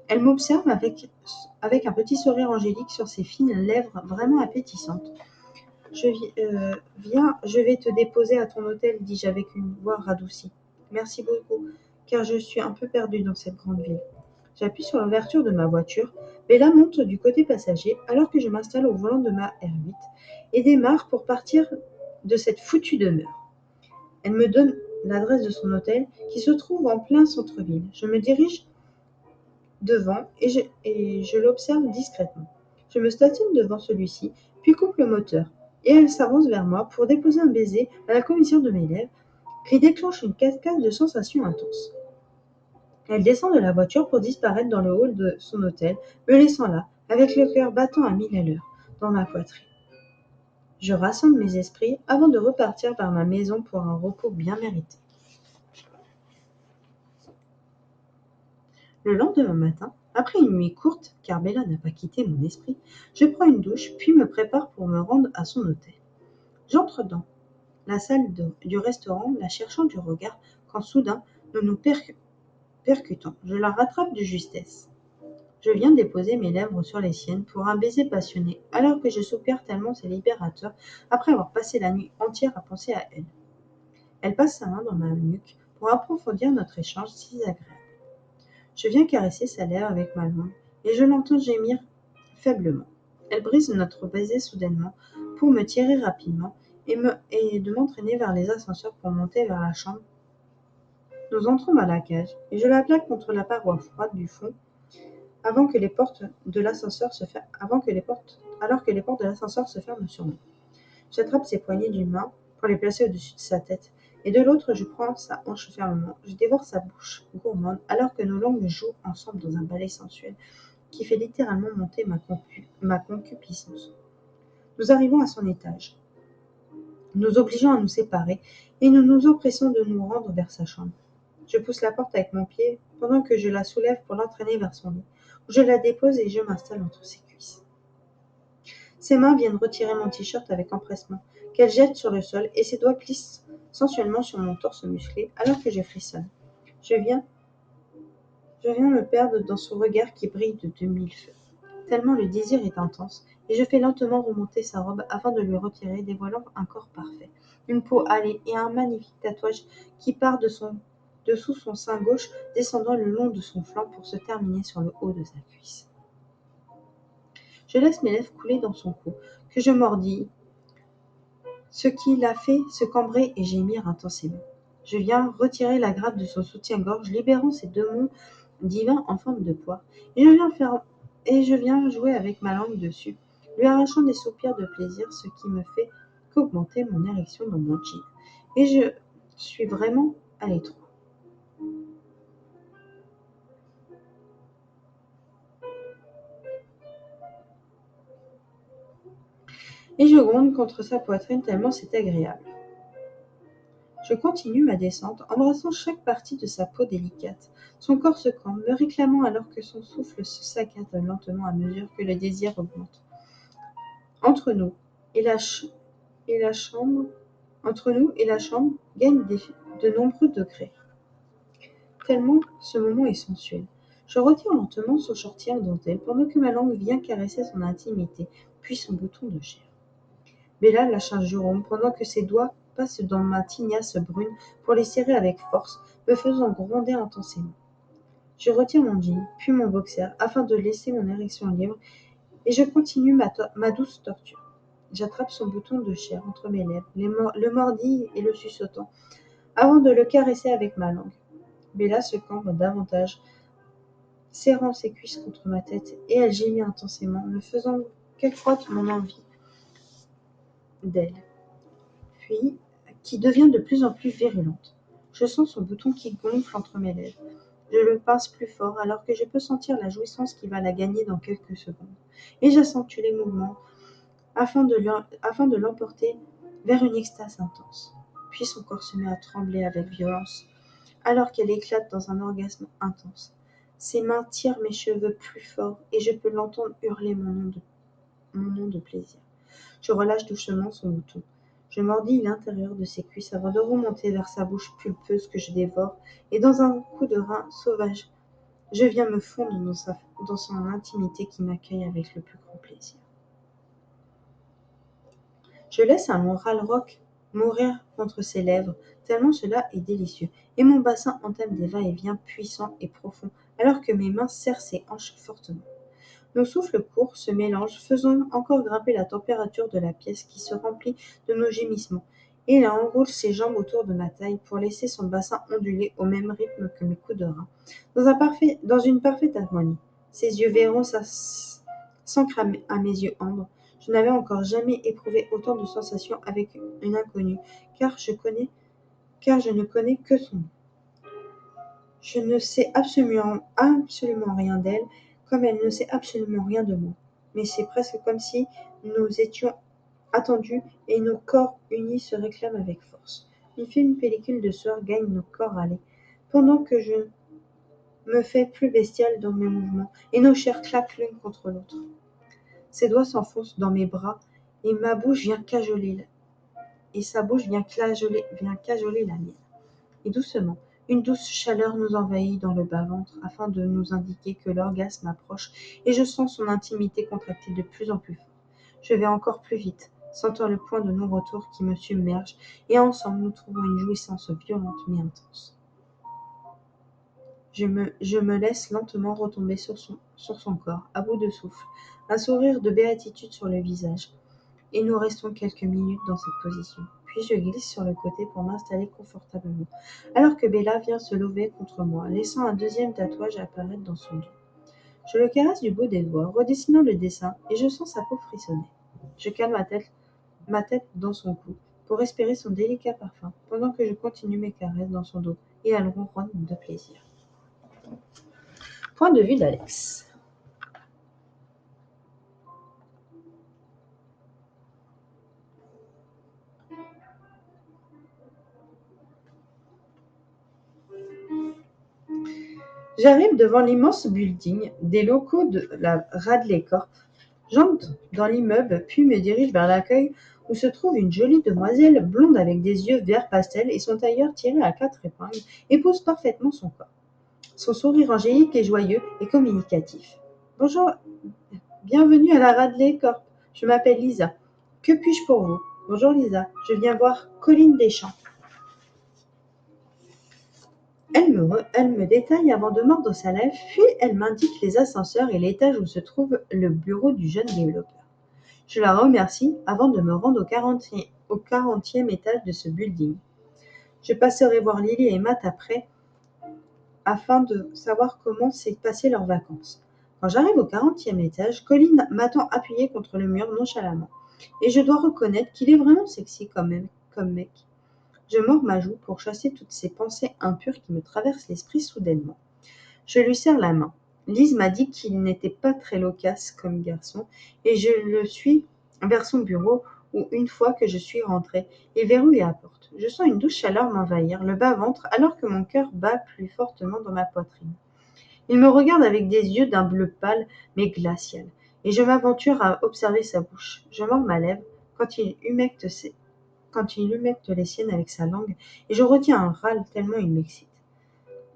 Elle m'observe avec un petit sourire angélique sur ses fines lèvres vraiment appétissantes. Viens, je vais te déposer à ton hôtel, dis-je avec une voix radoucie. Merci beaucoup, car je suis un peu perdue dans cette grande ville. J'appuie sur l'ouverture de ma voiture. Bella monte du côté passager alors que je m'installe au volant de ma R8 et démarre pour partir de cette foutue demeure. Elle me donne l'adresse de son hôtel qui se trouve en plein centre-ville. Je me dirige devant et je l'observe discrètement. Je me statine devant celui-ci, puis coupe le moteur, et elle s'avance vers moi pour déposer un baiser à la commission de mes lèvres qui déclenche une cascade de sensations intenses. Elle descend de la voiture pour disparaître dans le hall de son hôtel, me laissant là, avec le cœur battant à 1000 à l'heure, dans ma poitrine. Je rassemble mes esprits avant de repartir vers ma maison pour un repos bien mérité. Le lendemain matin, après une nuit courte, car Bella n'a pas quitté mon esprit, je prends une douche puis me prépare pour me rendre à son hôtel. J'entre dans la salle du restaurant, la cherchant du regard, quand soudain nous nous percutons. Je la rattrape de justesse. Je viens déposer mes lèvres sur les siennes pour un baiser passionné, alors que je soupire tellement c'est libérateur après avoir passé la nuit entière à penser à elle. Elle passe sa main dans ma nuque pour approfondir notre échange si agréable. Je viens caresser sa lèvre avec ma langue et je l'entends gémir faiblement. Elle brise notre baiser soudainement pour me tirer rapidement et de m'entraîner vers les ascenseurs pour monter vers la chambre. Nous entrâmes à la cage, et je la plaque contre la paroi froide du fond avant que les portes de l'ascenseur se ferment, alors que les portes de l'ascenseur se ferment sur nous. J'attrape ses poignées d'une main pour les placer au-dessus de sa tête, et de l'autre je prends sa hanche fermement. Je dévore sa bouche gourmande alors que nos langues jouent ensemble dans un ballet sensuel qui fait littéralement monter ma concupiscence. Nous arrivons à son étage, nous obligeant à nous séparer, et nous nous empressons de nous rendre vers sa chambre. Je pousse la porte avec mon pied pendant que je la soulève pour l'entraîner vers son lit, où je la dépose et je m'installe entre ses cuisses. Ses mains viennent retirer mon t-shirt avec empressement, qu'elle jette sur le sol, et ses doigts glissent sensuellement sur mon torse musclé alors que je frissonne. Je viens me perdre dans son regard qui brille de 2000 feux. Tellement le désir est intense, et je fais lentement remonter sa robe afin de lui retirer, dévoilant un corps parfait, une peau hâlée et un magnifique tatouage qui part dessous son sein gauche, descendant le long de son flanc pour se terminer sur le haut de sa cuisse. Je laisse mes lèvres couler dans son cou, que je mordis, ce qui l'a fait se cambrer et gémir intensément. Je viens retirer la grappe de son soutien-gorge, libérant ses deux monts divins en forme de poire, et je viens jouer avec ma langue dessus, lui arrachant des soupirs de plaisir, ce qui me fait qu'augmenter mon érection dans mon jean. Et je suis vraiment à l'étroit. Et je gronde contre sa poitrine tellement c'est agréable. Je continue ma descente, embrassant chaque partie de sa peau délicate. Son corps se cambre, me réclamant alors que son souffle se saccade lentement à mesure que le désir augmente. Entre nous et la, ch- et la chambre, Entre nous et la chambre gagnent de nombreux degrés, tellement ce moment est sensuel. Je retire lentement son shorty en dentelle pendant que ma langue vient caresser son intimité, puis son bouton de chair. Bella lâche un juron pendant que ses doigts passent dans ma tignasse brune pour les serrer avec force, me faisant gronder intensément. Je retire mon jean, puis mon boxer, afin de laisser mon érection libre, et je continue ma douce torture. J'attrape son bouton de chair entre mes lèvres, le mordis et le suçotant, avant de le caresser avec ma langue. Bella se cambre davantage, serrant ses cuisses contre ma tête, et elle gémit intensément, me faisant qu'accroître mon envie d'elle, puis qui devient de plus en plus virulente. Je sens son bouton qui gonfle entre mes lèvres. Je le pince plus fort alors que je peux sentir la jouissance qui va la gagner dans quelques secondes. Et j'accentue les mouvements afin de l'emporter vers une extase intense. Puis son corps se met à trembler avec violence alors qu'elle éclate dans un orgasme intense. Ses mains tirent mes cheveux plus fort et je peux l'entendre hurler mon nom de plaisir. Je relâche doucement son bouton. Je mordis l'intérieur de ses cuisses avant de remonter vers sa bouche pulpeuse que je dévore, et dans un coup de rein sauvage, je viens me fondre dans son intimité qui m'accueille avec le plus grand plaisir. Je laisse un long râle-rock mourir contre ses lèvres, tellement cela est délicieux, et mon bassin entame des va-et-vient puissants et profonds, alors que mes mains serrent ses hanches fortement. Nos souffles courts se mélangent, faisant encore grimper la température de la pièce qui se remplit de nos gémissements, et il enroule ses jambes autour de ma taille pour laisser son bassin onduler au même rythme que mes coups de rein, dans une parfaite harmonie. Ses yeux verrons s'ancrent à mes yeux ambre. Je n'avais encore jamais éprouvé autant de sensations avec une inconnue, car je ne connais que son nom. Je ne sais absolument rien d'elle, comme elle ne sait absolument rien de moi. Mais c'est presque comme si nous étions attendus et nos corps unis se réclament avec force. Une fine pellicule de sueur gagne nos corps à lait, pendant que je me fais plus bestiale dans mes mouvements, et nos chairs claquent l'une contre l'autre. Ses doigts s'enfoncent dans mes bras, et ma bouche vient cajoler, et sa bouche vient cajoler la mienne. Et doucement, une douce chaleur nous envahit dans le bas-ventre afin de nous indiquer que l'orgasme approche, et je sens son intimité contracter de plus en plus fort. Je vais encore plus vite, sentant le point de non-retour qui me submerge, et ensemble nous trouvons une jouissance violente mais intense. Je me laisse lentement retomber sur son corps, à bout de souffle, un sourire de béatitude sur le visage. et nous restons quelques minutes dans cette position. Puis je glisse sur le côté pour m'installer confortablement, alors que Bella vient se lever contre moi, laissant un deuxième tatouage apparaître dans son dos. Je le caresse du bout des doigts, redessinant le dessin, et je sens sa peau frissonner. Je cale ma tête dans son cou, pour respirer son délicat parfum, pendant que je continue mes caresses dans son dos, et elle ronronne de plaisir. Point de vue d'Alex. J'arrive devant l'immense building des locaux de la Radley Corp. J'entre dans l'immeuble, puis me dirige vers l'accueil où se trouve une jolie demoiselle blonde avec des yeux vert pastel et son tailleur tiré à 4 épingles épouse parfaitement son corps. Son sourire angélique est joyeux et communicatif. Bonjour, bienvenue à la Radley Corp. Je m'appelle Lisa. Que puis-je pour vous? Bonjour Lisa, je viens voir Colline Deschamps. Elle me détaille avant de mordre sa lèvre, puis elle m'indique les ascenseurs et l'étage où se trouve le bureau du jeune développeur. Je la remercie avant de me rendre au 40e étage de ce building. Je passerai voir Lily et Matt après afin de savoir comment s'est passé leurs vacances. Quand j'arrive au 40e étage, Colin m'attend appuyé contre le mur nonchalamment. Et je dois reconnaître qu'il est vraiment sexy comme mec. Je mords ma joue pour chasser toutes ces pensées impures qui me traversent l'esprit soudainement. Je lui serre la main. Lise m'a dit qu'il n'était pas très loquace comme garçon, et je le suis vers son bureau où, une fois que je suis rentrée, il verrouille la porte. Je sens une douce chaleur m'envahir le bas-ventre alors que mon cœur bat plus fortement dans ma poitrine. Il me regarde avec des yeux d'un bleu pâle mais glacial, et je m'aventure à observer sa bouche. Je mords ma lèvre quand il humecte les siennes avec sa langue, et je retiens un râle tellement il m'excite.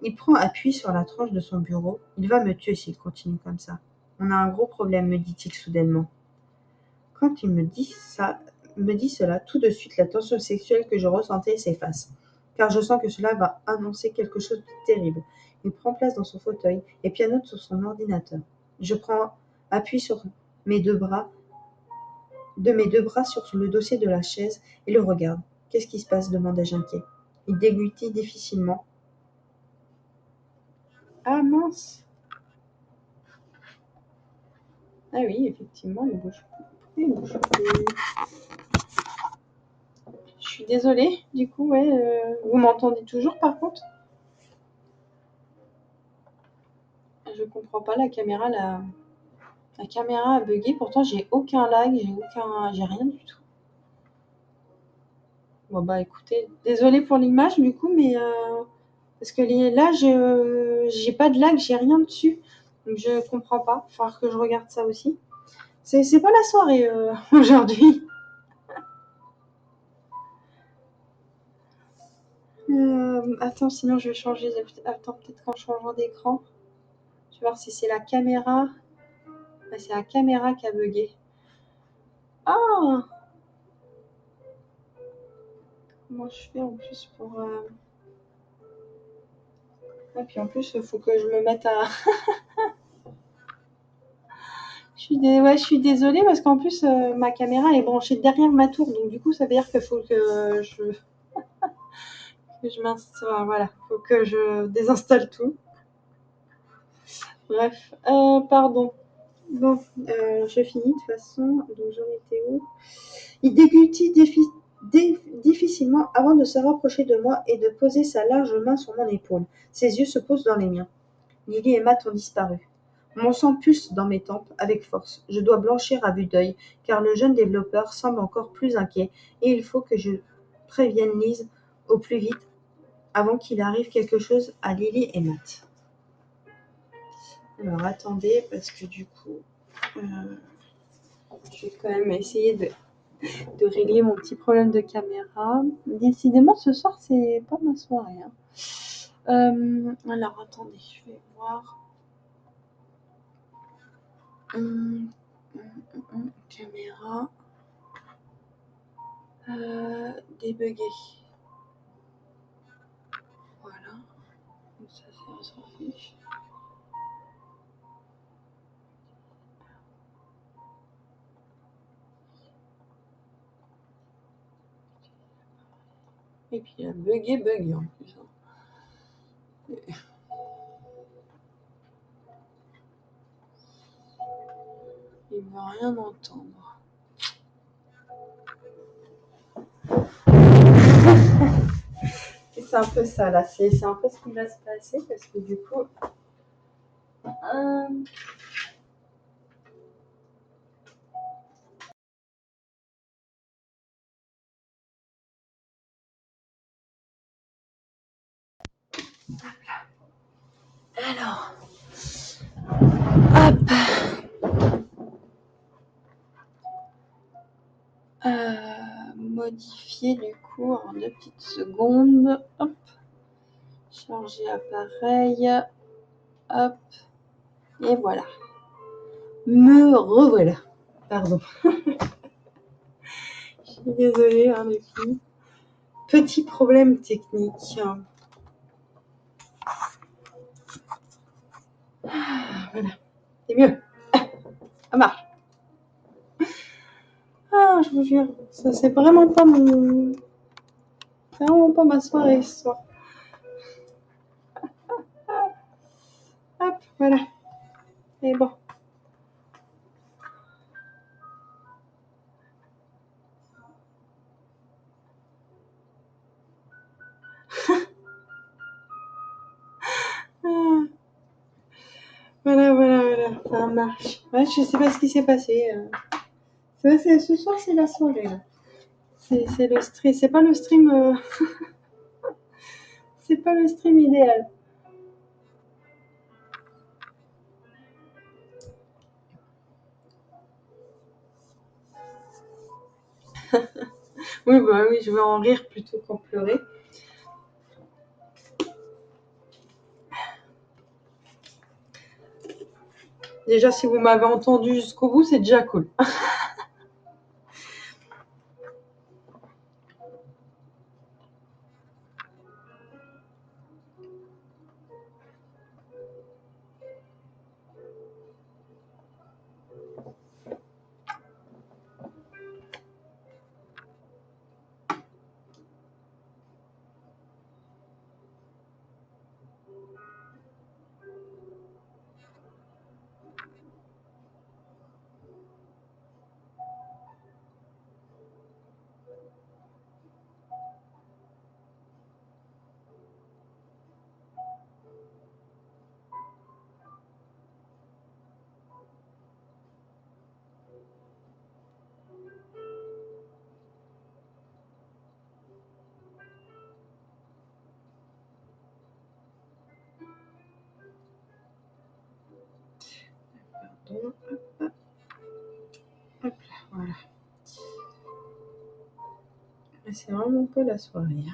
Il prend appui sur la tranche de son bureau. Il va me tuer s'il continue comme ça. On a un gros problème, me dit-il soudainement. Quand il me dit cela, tout de suite la tension sexuelle que je ressentais s'efface, car je sens que cela va annoncer quelque chose de terrible. Il prend place dans son fauteuil et pianote sur son ordinateur. Je prends appui de mes deux bras sur le dossier de la chaise et le regarde. Qu'est-ce qui se passe? Demandai-je inquiet. Il déglutit difficilement. Ah mince! Ah oui, effectivement, il bouge plus. Il bouge plus. Je suis désolée, du coup, ouais. Vous m'entendez toujours par contre? Je comprends pas, la caméra a bugué, pourtant j'ai aucun lag, j'ai rien du tout. Bon bah écoutez, désolée pour l'image du coup, mais parce que là, j'ai pas de lag, j'ai rien dessus. Donc je comprends pas, il va falloir que je regarde ça aussi. C'est pas la soirée aujourd'hui. Attends, sinon je vais changer. Attends, peut-être qu'en changeant d'écran, je vais voir si c'est la caméra. Ouais, c'est la caméra qui a bugué. Ah! Comment je fais en plus pour. Et puis en plus, il faut que je me mette à. Ouais, je suis désolée parce qu'en plus, ma caméra elle est branchée derrière ma tour. Donc du coup, ça veut dire qu'il faut que je m'installe. Voilà, faut que je désinstalle tout. Bref, pardon. Bon, je finis de toute façon. Donc j'en étais où? Il déglutit difficilement avant de se rapprocher de moi et de poser sa large main sur mon épaule. Ses yeux se posent dans les miens. Lily et Matt ont disparu. Mon sang pulse dans mes tempes avec force. Je dois blanchir à vue d'œil, car le jeune développeur semble encore plus inquiet, et il faut que je prévienne Lise au plus vite avant qu'il arrive quelque chose à Lily et Matt. Alors attendez, parce que du coup, je vais quand même essayer de régler mon petit problème de caméra. Décidément, ce soir, c'est pas ma soirée. Alors attendez, je vais voir. Caméra. Débugger. Voilà. Ça, c'est ressorti. Et puis il a bugué en plus. Il veut rien entendre. Et c'est un peu ça là, c'est un peu ce qui va se passer parce que du coup. Alors. Hop. Modifier du coup en 2 petites secondes. Hop. Charger appareil. Hop. Et voilà. Me revoilà. Pardon. Je suis désolée, hein, les filles. Petit problème technique. Voilà. C'est mieux. Ça marche. Ah, je vous jure. Ça, c'est vraiment pas mon. C'est vraiment pas ma soirée ce soir. Hop, voilà. Et bon. Ah, voilà. Ça marche. Ouais, je sais pas ce qui s'est passé. Ce soir, c'est la soirée. Là. C'est le stream. C'est pas le stream. C'est pas le stream idéal. Oui, bah oui, je vais en rire plutôt qu'en pleurer. Déjà, si vous m'avez entendu jusqu'au bout, c'est déjà cool. Pardon. Hop là, voilà. C'est vraiment pas la soirée.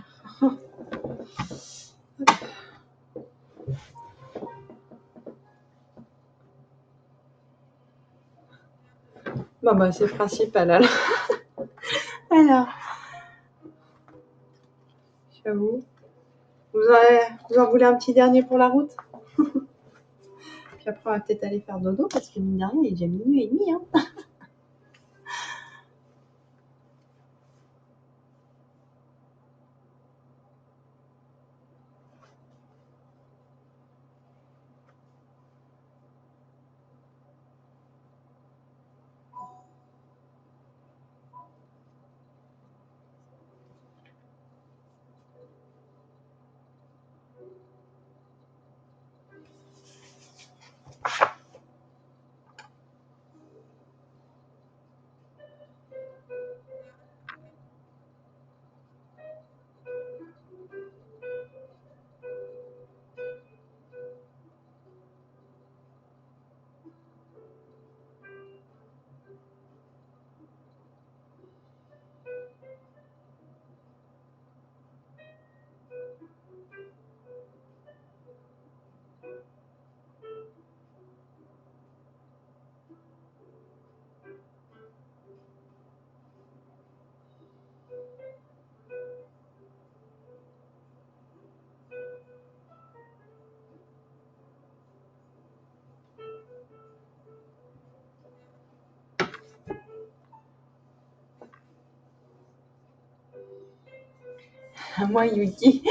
Bah, c'est principal alors. Alors, j'avoue. Vous en voulez un petit dernier pour la route? Puis après, on va peut-être aller faire dodo parce que mine de rien, il est déjà minuit et demi. Hein. Moi, Yuki.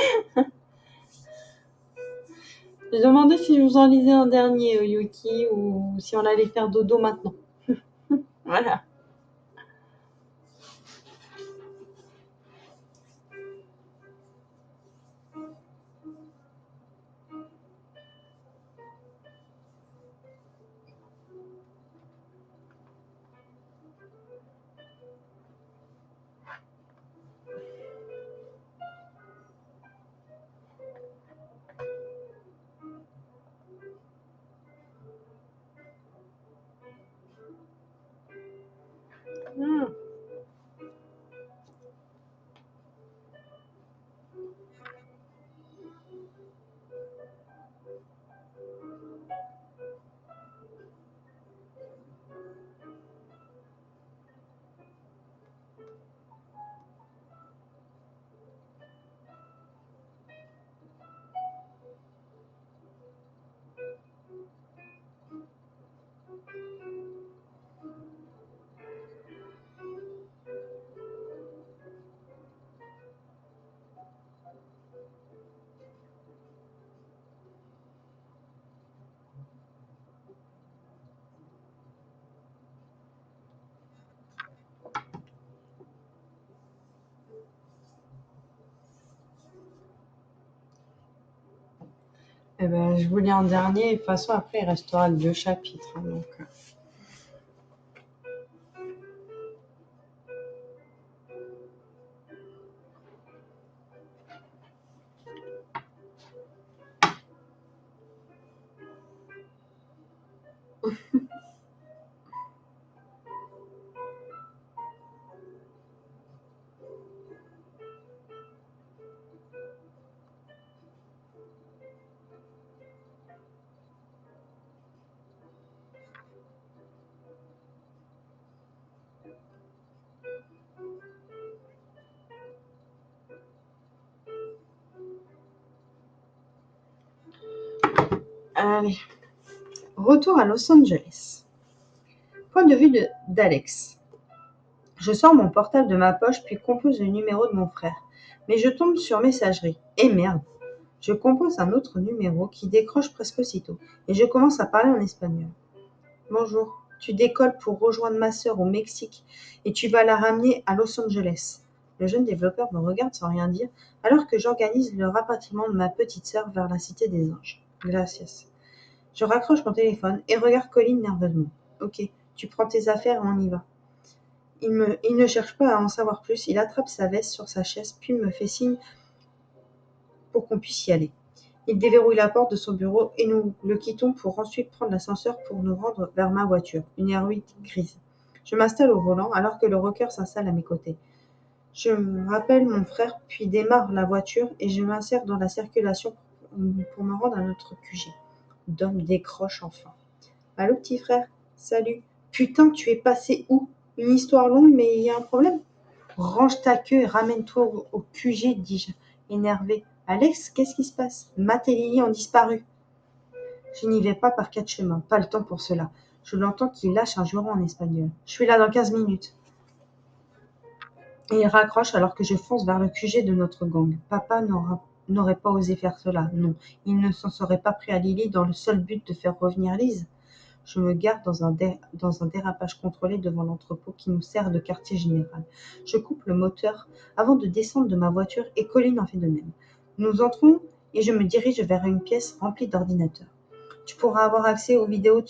Je demandais si je vous en lisais un dernier, Yuki, ou si on allait faire dodo maintenant. Voilà. Hmm. Eh ben, je vous lis un dernier. De toute façon, après, il restera 2 chapitres. Donc, allez. Retour à Los Angeles. Point de vue d'Alex. Je sors mon portable de ma poche puis compose le numéro de mon frère. Mais je tombe sur messagerie. Et merde. Je compose un autre numéro qui décroche presque aussitôt. Et je commence à parler en espagnol. Bonjour. Tu décolles pour rejoindre ma sœur au Mexique et tu vas la ramener à Los Angeles. Le jeune développeur me regarde sans rien dire alors que j'organise le rapatriement de ma petite sœur vers la cité des anges. Gracias. Je raccroche mon téléphone et regarde Colin nerveusement. Ok, tu prends tes affaires et on y va. Il ne cherche pas à en savoir plus, il attrape sa veste sur sa chaise puis me fait signe pour qu'on puisse y aller. Il déverrouille la porte de son bureau et nous le quittons pour ensuite prendre l'ascenseur pour nous rendre vers ma voiture, une R8 grise. Je m'installe au volant alors que le rocker s'installe à mes côtés. Je rappelle mon frère puis démarre la voiture et je m'insère dans la circulation pour me rendre à notre QG. Dom décroche enfin. Allô petit frère, salut. Putain, tu es passé où? Une histoire longue mais il y a un problème? Range ta queue et ramène-toi au QG, dis-je, énervé. Alex, qu'est-ce qui se passe? Matt et Lily ont disparu. Je n'y vais pas par 4 chemins, pas le temps pour cela. Je l'entends qui lâche un juron en espagnol. Je suis là dans 15 minutes. Et il raccroche alors que je fonce vers le QG de notre gang. Papa n'aurait pas osé faire cela, non. Il ne s'en serait pas pris à Lily dans le seul but de faire revenir Lise. Je me gare dans un dérapage contrôlé devant l'entrepôt qui nous sert de quartier général. Je coupe le moteur avant de descendre de ma voiture et Colin en fait de même. Nous entrons et je me dirige vers une pièce remplie d'ordinateurs. Tu pourras avoir accès aux vidéos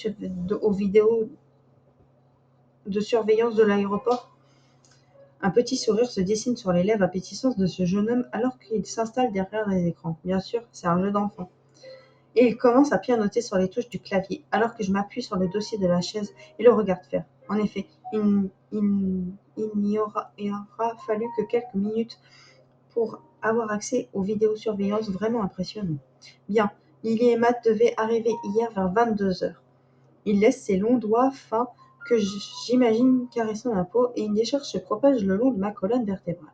de surveillance de l'aéroport. Un petit sourire se dessine sur les lèvres appétissantes de ce jeune homme alors qu'il s'installe derrière les écrans. Bien sûr, c'est un jeu d'enfant. Et il commence à pianoter sur les touches du clavier, alors que je m'appuie sur le dossier de la chaise et le regarde faire. En effet, il aura fallu que quelques minutes pour avoir accès aux vidéosurveillances vraiment impressionnantes. Bien, Lily et Matt devaient arriver hier vers 22 heures. Il laisse ses longs doigts fins que j'imagine caressant ma peau et une décharge se propage le long de ma colonne vertébrale.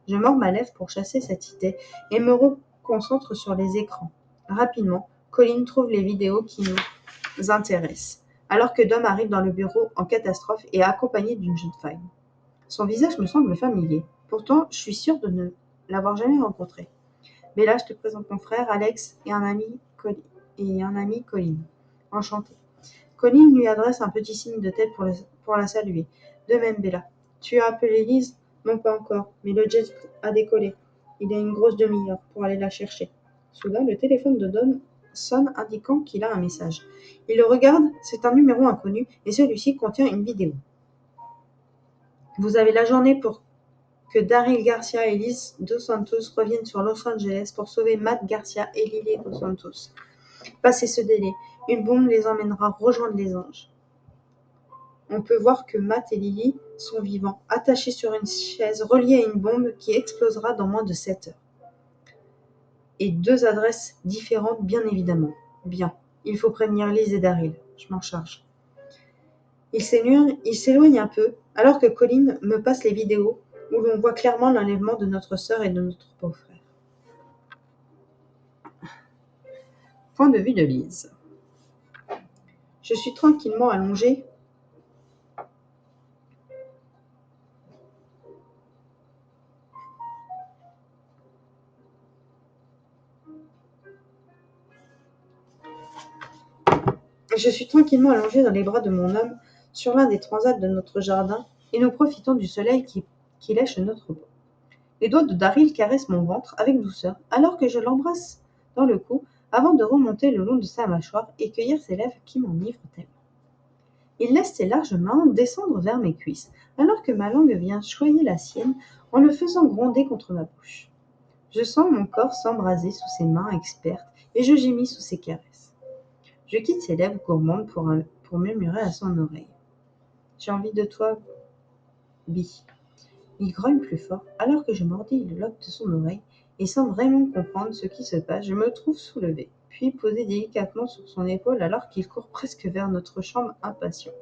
Je mords ma lèvre pour chasser cette idée et me reconcentre sur les écrans. Rapidement, Colin trouve les vidéos qui nous intéressent, alors que Dom arrive dans le bureau en catastrophe et accompagné d'une jeune femme. Son visage me semble familier. Pourtant, je suis sûre de ne l'avoir jamais rencontré. Bella, je te présente mon frère Alex et un ami Colin. Enchanté. Colin lui adresse un petit signe de tête pour la saluer. De même, Bella. Tu as appelé Lise? Non, pas encore, mais le jet a décollé. Il y a une grosse demi-heure pour aller la chercher. Soudain, le téléphone de Don sonne indiquant qu'il a un message. Il le regarde, c'est un numéro inconnu et celui-ci contient une vidéo. Vous avez la journée pour que Daryl Garcia et Liz Dos Santos reviennent sur Los Angeles pour sauver Matt Garcia et Lily Dos Santos. Passé ce délai, une bombe les emmènera rejoindre les anges. On peut voir que Matt et Lily sont vivants, attachés sur une chaise reliée à une bombe qui explosera dans moins de 7 heures. Et 2 adresses différentes, bien évidemment. Bien, il faut prévenir Liz et Daryl. Je m'en charge. Il s'éloigne un peu, alors que Colin me passe les vidéos où l'on voit clairement l'enlèvement de notre sœur et de notre beau-frère. Point de vue de Liz. Je suis tranquillement allongée dans les bras de mon homme sur l'un des transats de notre jardin et nous profitons du soleil qui lèche notre peau. Les doigts de Daryl caressent mon ventre avec douceur alors que je l'embrasse dans le cou avant de remonter le long de sa mâchoire et cueillir ses lèvres qui m'enivrent tellement. Il laisse ses larges mains descendre vers mes cuisses alors que ma langue vient choyer la sienne en le faisant gronder contre ma bouche. Je sens mon corps s'embraser sous ses mains expertes et je gémis sous ses caresses. Je quitte ses lèvres gourmandes pour murmurer à son oreille. J'ai envie de toi, Bi. Il grogne plus fort alors que je mordis le lobe de son oreille et sans vraiment comprendre ce qui se passe, je me trouve soulevée, puis posée délicatement sur son épaule alors qu'il court presque vers notre chambre impatient.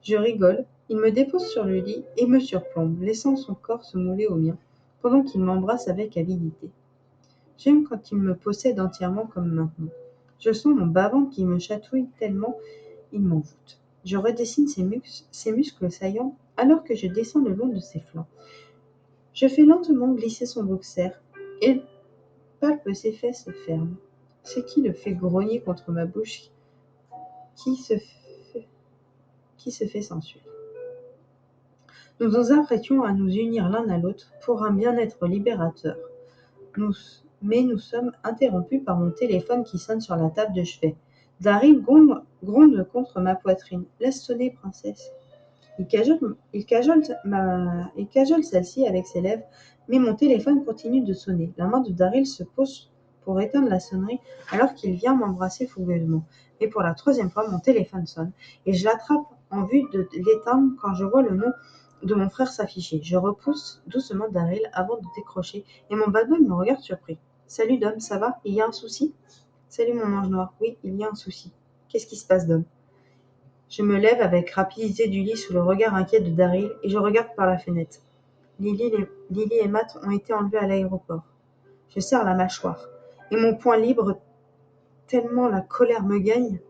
Je rigole, il me dépose sur le lit et me surplombe, laissant son corps se mouler au mien, pendant qu'il m'embrasse avec avidité. J'aime quand il me possède entièrement comme maintenant. Je sens mon bas-ventre qui me chatouille tellement il m'envoûte. Je redessine ses muscles saillants alors que je descends le long de ses flancs. Je fais lentement glisser son boxer et palpe ses fesses fermes, ce qui le fait grogner contre ma bouche qui se fait sensuelle. Nous nous apprêtions à nous unir l'un à l'autre pour un bien-être libérateur. Mais nous sommes interrompus par mon téléphone qui sonne sur la table de chevet. Daryl gronde contre ma poitrine. Laisse sonner, princesse. Il cajole celle-ci avec ses lèvres, mais mon téléphone continue de sonner. La main de Daryl se pose pour éteindre la sonnerie alors qu'il vient m'embrasser fougueusement. Mais pour la 3e fois, mon téléphone sonne et je l'attrape en vue de l'éteindre quand je vois le nom de mon frère s'afficher. Je repousse doucement Daryl avant de décrocher et mon bad boy me regarde surpris. Salut Dom, ça va? Il y a un souci? Salut mon ange noir. Oui, il y a un souci. Qu'est-ce qui se passe, Dom? Je me lève avec rapidité du lit sous le regard inquiet de Daryl et je regarde par la fenêtre. Lily et Matt ont été enlevés à l'aéroport. Je serre la mâchoire et mon poing libre tellement la colère me gagne.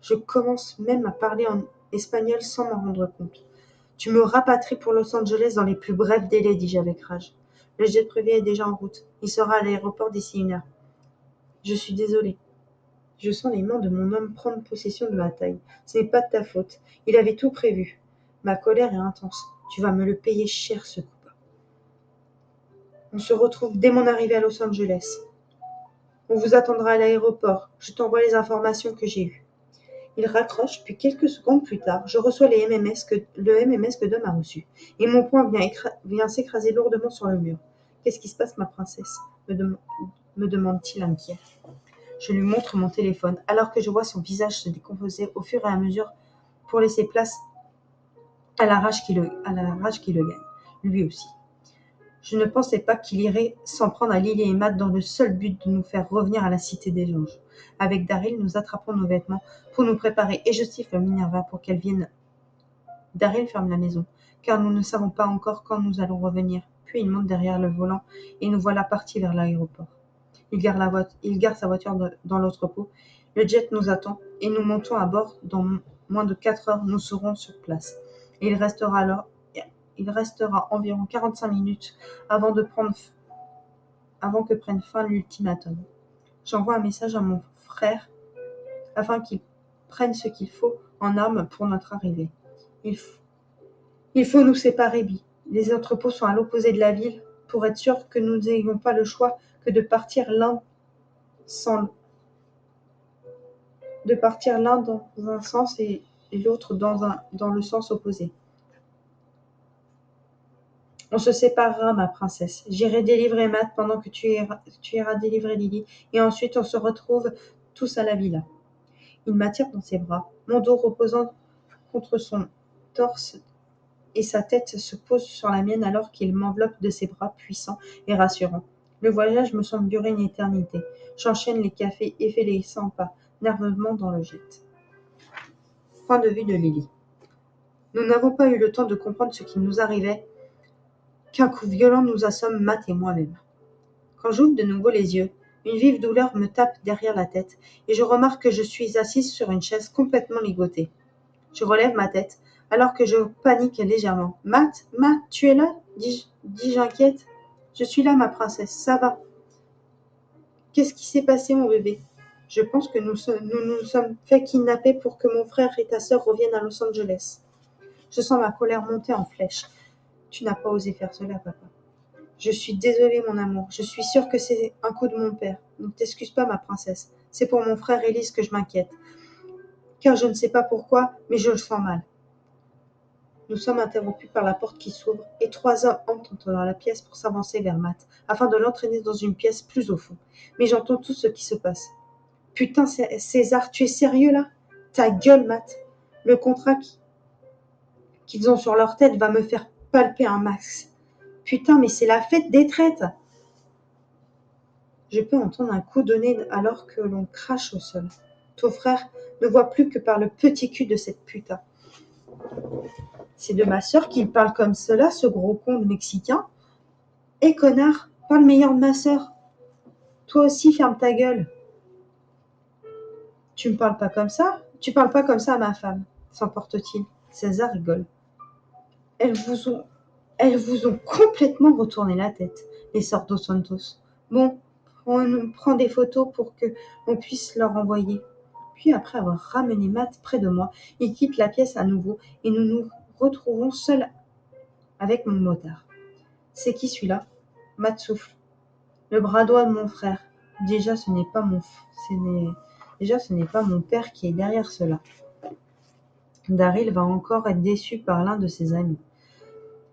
Je commence même à parler en espagnol sans m'en rendre compte. Tu me rapatries pour Los Angeles dans les plus brefs délais, dis-je avec rage. Le jet privé est déjà en route. Il sera à l'aéroport d'ici 1 heure. Je suis désolée. Je sens les mains de mon homme prendre possession de ma taille. Ce n'est pas de ta faute. Il avait tout prévu. Ma colère est intense. Tu vas me le payer cher, ce coup. On se retrouve dès mon arrivée à Los Angeles. On vous attendra à l'aéroport. Je t'envoie les informations que j'ai eues. Il raccroche, puis quelques secondes plus tard, je reçois le MMS que Dom a reçu. Et mon poing vient s'écraser lourdement sur le mur. Qu'est-ce qui se passe, ma princesse? Me demande-t-il inquiet. Je lui montre mon téléphone, alors que je vois son visage se décomposer au fur et à mesure pour laisser place à la rage qui le gagne, lui aussi. Je ne pensais pas qu'il irait s'en prendre à Lily et Matt dans le seul but de nous faire revenir à la cité des anges. Avec Daryl, nous attrapons nos vêtements pour nous préparer et je siffle à Minerva pour qu'elle vienne. Daryl ferme la maison, car nous ne savons pas encore quand nous allons revenir. Puis il monte derrière le volant et nous voilà partis vers l'aéroport. Il gare sa voiture dans l'entrepôt. Le jet nous attend et nous montons à bord. Dans moins de 4 heures, nous serons sur place. Et Il restera environ 45 minutes avant que prenne fin l'ultimatum. J'envoie un message à mon frère afin qu'il prenne ce qu'il faut en armes pour notre arrivée. Il faut nous séparer, Bi. Les entrepôts sont à l'opposé de la ville pour être sûr que nous n'ayons pas le choix que de partir l'un dans un sens et l'autre dans le sens opposé. On se séparera, ma princesse. J'irai délivrer Matt pendant que tu iras délivrer Lily, et ensuite on se retrouve tous à la villa. Il m'attire dans ses bras, mon dos reposant contre son torse et sa tête se pose sur la mienne alors qu'il m'enveloppe de ses bras puissants et rassurants. Le voyage me semble durer une éternité. J'enchaîne les cafés et fais les 100 pas, nerveusement dans le jet. Point de vue de Lily. Nous n'avons pas eu le temps de comprendre ce qui nous arrivait qu'un coup violent nous assomme, Matt et moi-même. Quand j'ouvre de nouveau les yeux, une vive douleur me tape derrière la tête et je remarque que je suis assise sur une chaise complètement ligotée. Je relève ma tête alors que je panique légèrement. « Matt, tu es là ?» dis-je inquiète. « Je suis là, ma princesse, ça va. »« Qu'est-ce qui s'est passé, mon bébé ?»« Je pense que nous sommes fait kidnapper pour que mon frère et ta sœur reviennent à Los Angeles. » Je sens ma colère monter en flèche. « Tu n'as pas osé faire cela, papa. » « Je suis désolée, mon amour. Je suis sûre que c'est un coup de mon père. Ne t'excuse pas, ma princesse. C'est pour mon frère Élise que je m'inquiète. Car je ne sais pas pourquoi, mais je le sens mal. » Nous sommes interrompus par la porte qui s'ouvre et 3 hommes entrent dans la pièce pour s'avancer vers Matt, afin de l'entraîner dans une pièce plus au fond. Mais j'entends tout ce qui se passe. « Putain, César, tu es sérieux là ? Ta gueule, Matt. Le contrat qu'ils ont sur leur tête va me faire palper un max. Putain, mais c'est la fête des traites !» Je peux entendre un coup donné alors que l'on crache au sol. Ton frère ne voit plus que par le petit cul de cette putain. C'est de ma sœur qu'il parle comme cela, ce gros con de Mexicain. Hé connard, parle meilleur de ma sœur. Toi aussi, ferme ta gueule. Tu me parles pas comme ça ? Tu parles pas comme ça à ma femme, s'emporte-t-il. César rigole. Elles vous ont complètement retourné la tête, les sœurs dos Santos. Bon, on prend des photos pour que on puisse leur envoyer. Puis après avoir ramené Matt près de moi, il quitte la pièce à nouveau et nous nous retrouvons seuls avec mon motard. C'est qui celui-là ? Matt souffle. Le bras droit de mon frère. Déjà, ce n'est pas mon père qui est derrière cela. Daryl va encore être déçu par l'un de ses amis.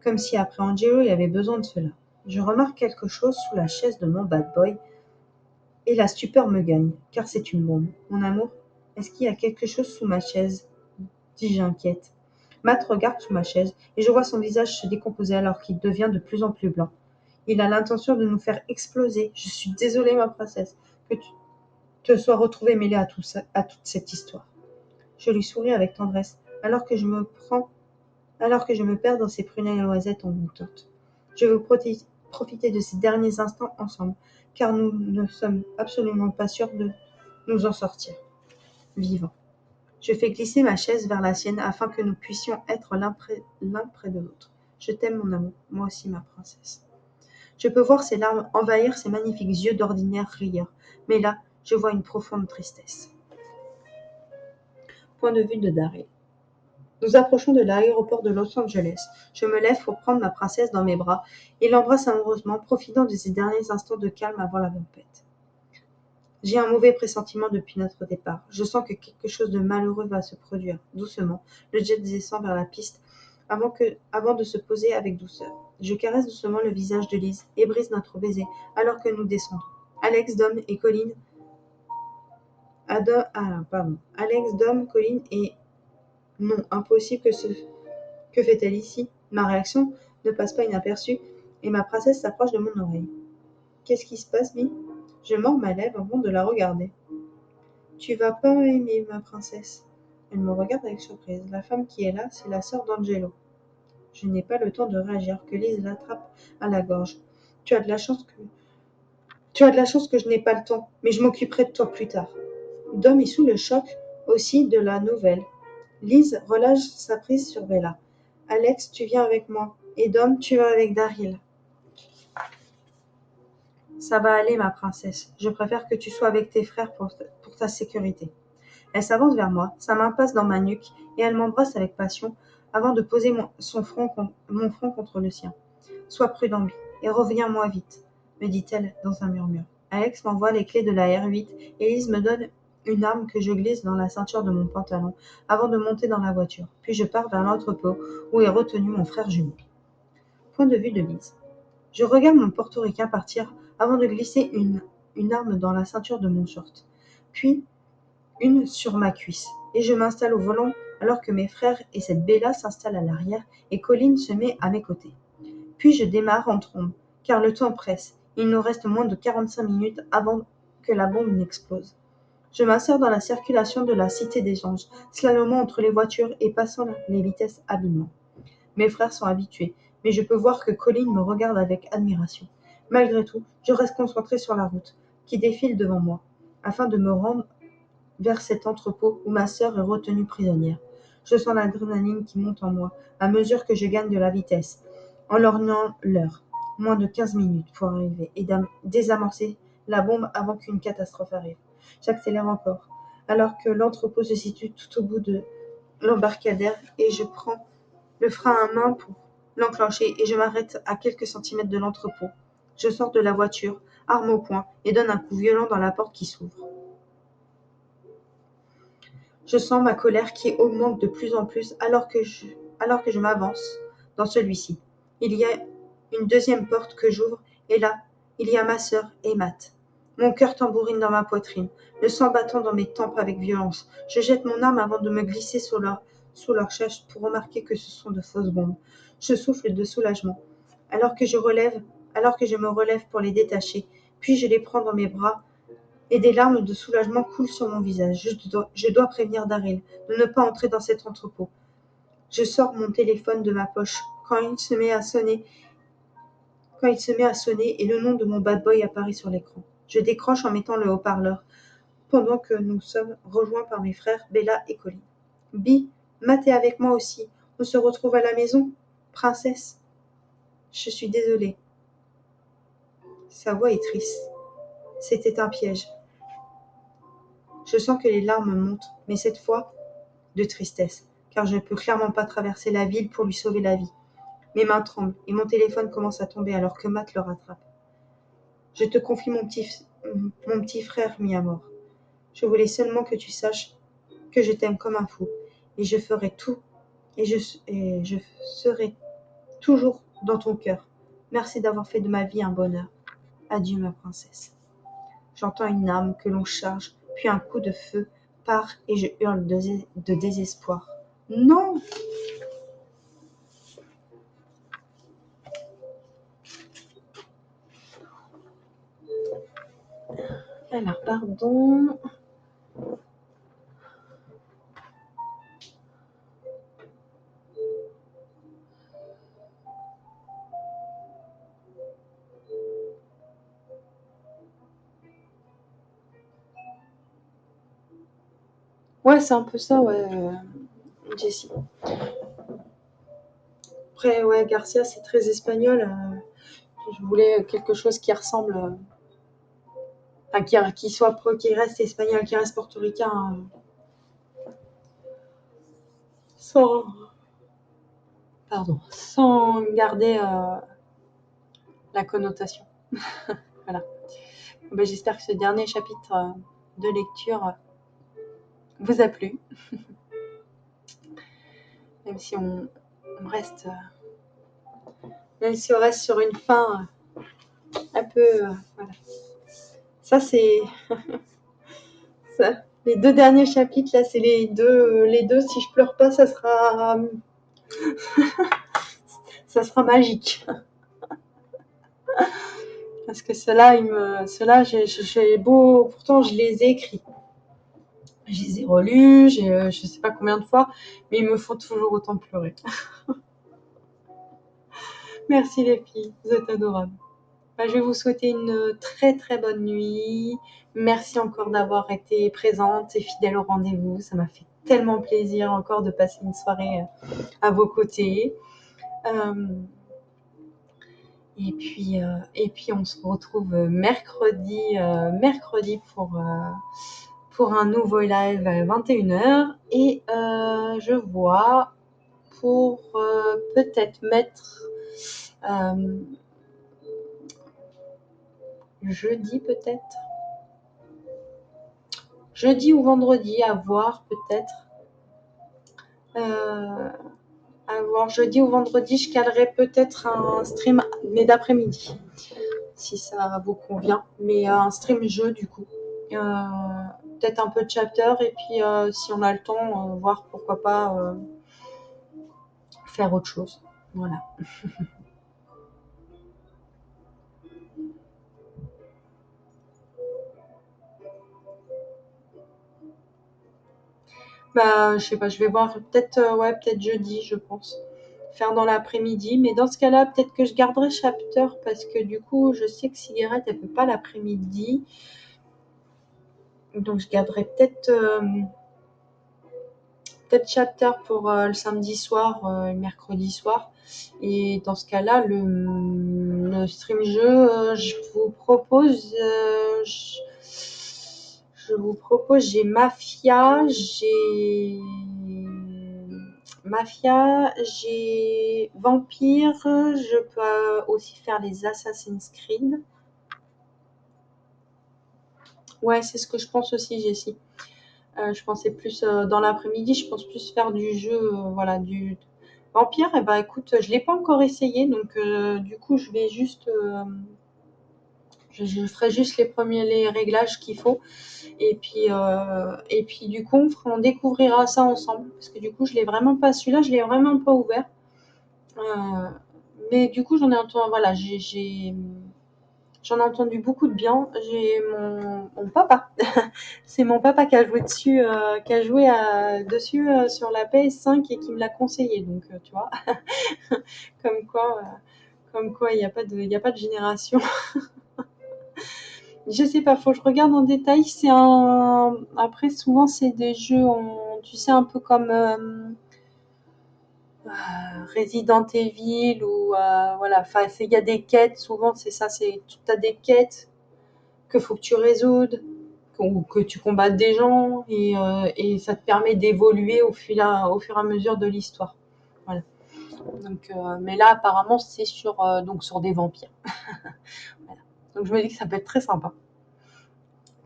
Comme si après Angelo, il avait besoin de cela. Je remarque quelque chose sous la chaise de mon bad boy et la stupeur me gagne, car c'est une bombe. Mon amour, est-ce qu'il y a quelque chose sous ma chaise ? Dis-je inquiète. Matt regarde sous ma chaise et je vois son visage se décomposer alors qu'il devient de plus en plus blanc. Il a l'intention de nous faire exploser. Je suis désolée, ma princesse, que tu te sois retrouvée mêlée à toute cette histoire. Je lui souris avec tendresse alors que je me perds dans ses prunelles noisettes envoûtantes. Je veux profiter de ces derniers instants ensemble, car nous ne sommes absolument pas sûrs de nous en sortir vivants. Je fais glisser ma chaise vers la sienne afin que nous puissions être l'un près de l'autre. Je t'aime, mon amour, moi aussi, ma princesse. Je peux voir ses larmes envahir ses magnifiques yeux d'ordinaire rieurs, mais là, je vois une profonde tristesse. Point de vue de Daryl. Nous approchons de l'aéroport de Los Angeles. Je me lève pour prendre ma princesse dans mes bras et l'embrasse amoureusement, profitant de ces derniers instants de calme avant la tempête. J'ai un mauvais pressentiment depuis notre départ. Je sens que quelque chose de malheureux va se produire. Doucement, le jet descend vers la piste avant de se poser avec douceur. Je caresse doucement le visage de Liz et brise notre baiser alors que nous descendons. Alex, Dom, Colin et... Non, impossible Que fait-elle ici ? Ma réaction ne passe pas inaperçue et ma princesse s'approche de mon oreille. Qu'est-ce qui se passe, Bi ? Je mords ma lèvre avant de la regarder. Tu vas pas m'aimer, ma princesse. Elle me regarde avec surprise. La femme qui est là, c'est la sœur d'Angelo. Je n'ai pas le temps de réagir que Lise l'attrape à la gorge. Tu as de la chance que je n'ai pas le temps, mais je m'occuperai de toi plus tard. Dom est sous le choc aussi de la nouvelle. Lise relâche sa prise sur Bella. Alex, tu viens avec moi. Et Dom, tu vas avec Daryl. Ça va aller, ma princesse. Je préfère que tu sois avec tes frères pour ta sécurité. Elle s'avance vers moi, sa main passe dans ma nuque et elle m'embrasse avec passion avant de poser mon front contre le sien. Sois prudent, Bi, et reviens-moi vite, me dit-elle dans un murmure. Alex m'envoie les clés de la R8 et Lise me donne une arme que je glisse dans la ceinture de mon pantalon avant de monter dans la voiture. Puis je pars vers l'entrepôt où est retenu mon frère jumeau. Point de vue de Lise. Je regarde mon portoricain partir avant de glisser une arme dans la ceinture de mon short. Puis une sur ma cuisse, et je m'installe au volant alors que mes frères et cette Bella s'installent à l'arrière et Colline se met à mes côtés. Puis je démarre en trombe, car le temps presse. Il nous reste moins de 45 minutes avant que la bombe n'explose. Je m'insère dans la circulation de la Cité des Anges, slalomant entre les voitures et passant les vitesses habilement. Mes frères sont habitués, mais je peux voir que Colline me regarde avec admiration. Malgré tout, je reste concentré sur la route, qui défile devant moi, afin de me rendre vers cet entrepôt où ma sœur est retenue prisonnière. Je sens l'adrénaline qui monte en moi à mesure que je gagne de la vitesse, en lorgnant l'heure. Moins de 15 minutes pour arriver et désamorcer la bombe avant qu'une catastrophe arrive. J'accélère encore, alors que l'entrepôt se situe tout au bout de l'embarcadère et je prends le frein à main pour l'enclencher et je m'arrête à quelques centimètres de l'entrepôt. Je sors de la voiture, arme au poing, et donne un coup violent dans la porte qui s'ouvre. Je sens ma colère qui augmente de plus en plus alors que je m'avance dans celui-ci. Il y a une deuxième porte que j'ouvre et là, il y a ma sœur et Matt. Mon cœur tambourine dans ma poitrine, le sang battant dans mes tempes avec violence. Je jette mon arme avant de me glisser sous leur chaise pour remarquer que ce sont de fausses bombes. Je souffle de soulagement alors que je me relève pour les détacher, puis je les prends dans mes bras et des larmes de soulagement coulent sur mon visage. Je dois prévenir Daryl de ne pas entrer dans cet entrepôt. Je sors mon téléphone de ma poche quand il se met à sonner et le nom de mon bad boy apparaît sur l'écran. Je décroche en mettant le haut-parleur pendant que nous sommes rejoints par mes frères Bella et Colin. Bi, Matt est avec moi aussi. On se retrouve à la maison, princesse. Je suis désolée. Sa voix est triste. C'était un piège. Je sens que les larmes montent, mais cette fois, de tristesse, car je ne peux clairement pas traverser la ville pour lui sauver la vie. Mes mains tremblent et mon téléphone commence à tomber alors que Matt le rattrape. Je te confie mon petit frère mis à mort. Je voulais seulement que tu saches que je t'aime comme un fou et je ferai tout et je serai toujours dans ton cœur. Merci d'avoir fait de ma vie un bonheur. Adieu ma princesse. J'entends une arme que l'on charge, puis un coup de feu part et je hurle de désespoir. Non! Alors, pardon. Ouais, c'est un peu ça, ouais, Jessie. Après, ouais, Garcia, c'est très espagnol. Je voulais quelque chose qui ressemble, enfin, qui reste espagnol, qui reste portoricain, sans, sans garder la connotation. Voilà. Ben, j'espère que ce dernier chapitre de lecture vous a plu, même si on reste, même si on reste sur une fin un peu, voilà. Ça c'est ça. Les 2 derniers chapitres là, c'est les deux. Si je pleure pas, ça sera magique. Parce que ceux-là, j'ai beau, pourtant je les ai écrits. Je les ai relus, je sais pas combien de fois, mais ils me font toujours autant pleurer. Merci les filles, vous êtes adorables. Je vais vous souhaiter une très très bonne nuit. Merci encore d'avoir été présente et fidèle au rendez-vous. Ça m'a fait tellement plaisir encore de passer une soirée à vos côtés. Et puis on se retrouve mercredi pour un nouveau live à 21h. Et je vois pour peut-être mettre jeudi peut-être. Jeudi ou vendredi, à voir peut-être. À voir jeudi ou vendredi, je calerai peut-être un stream, mais d'après-midi, si ça vous convient. Mais un stream jeu du coup. Peut-être un peu de chapter et puis si on a le temps, voir pourquoi pas faire autre chose. Voilà. Bah, je sais pas, je vais voir peut-être peut-être jeudi, je pense. Faire dans l'après-midi, mais dans ce cas-là, peut-être que je garderai chapter parce que du coup, je sais que Cigarette, elle peut pas l'après-midi. Donc je garderai peut-être chapter pour le samedi soir, mercredi soir. Et dans ce cas-là, le stream jeu, je vous propose, j'ai Mafia, j'ai Vampire, je peux aussi faire les Assassin's Creed. Ouais, c'est ce que je pense aussi, Jessie. Je pensais plus dans l'après-midi, je pense plus faire du jeu, voilà, du Vampire. Et bah écoute, je l'ai pas encore essayé, donc du coup, je ferai juste les réglages qu'il faut. Et puis du coup, on découvrira ça ensemble, parce que du coup, celui-là, je l'ai vraiment pas ouvert. Mais du coup, voilà, j'en ai entendu beaucoup de bien. J'ai mon papa. C'est mon papa qui a joué dessus, dessus sur la PS5 et qui me l'a conseillé. Donc, tu vois, comme quoi, il n'y a pas de génération. Je sais pas, faut que je regarde en détail. Après, souvent, c'est des jeux, tu sais, un peu comme Resident Evil ou voilà. Enfin, il y a des quêtes. Souvent, c'est ça. T'as des quêtes que faut que tu résoudes, ou que tu combattes des gens, et ça te permet d'évoluer au fur et à mesure de l'histoire. Voilà. Donc, mais là, apparemment, c'est sur des vampires. Voilà. Donc, je me dis que ça peut être très sympa.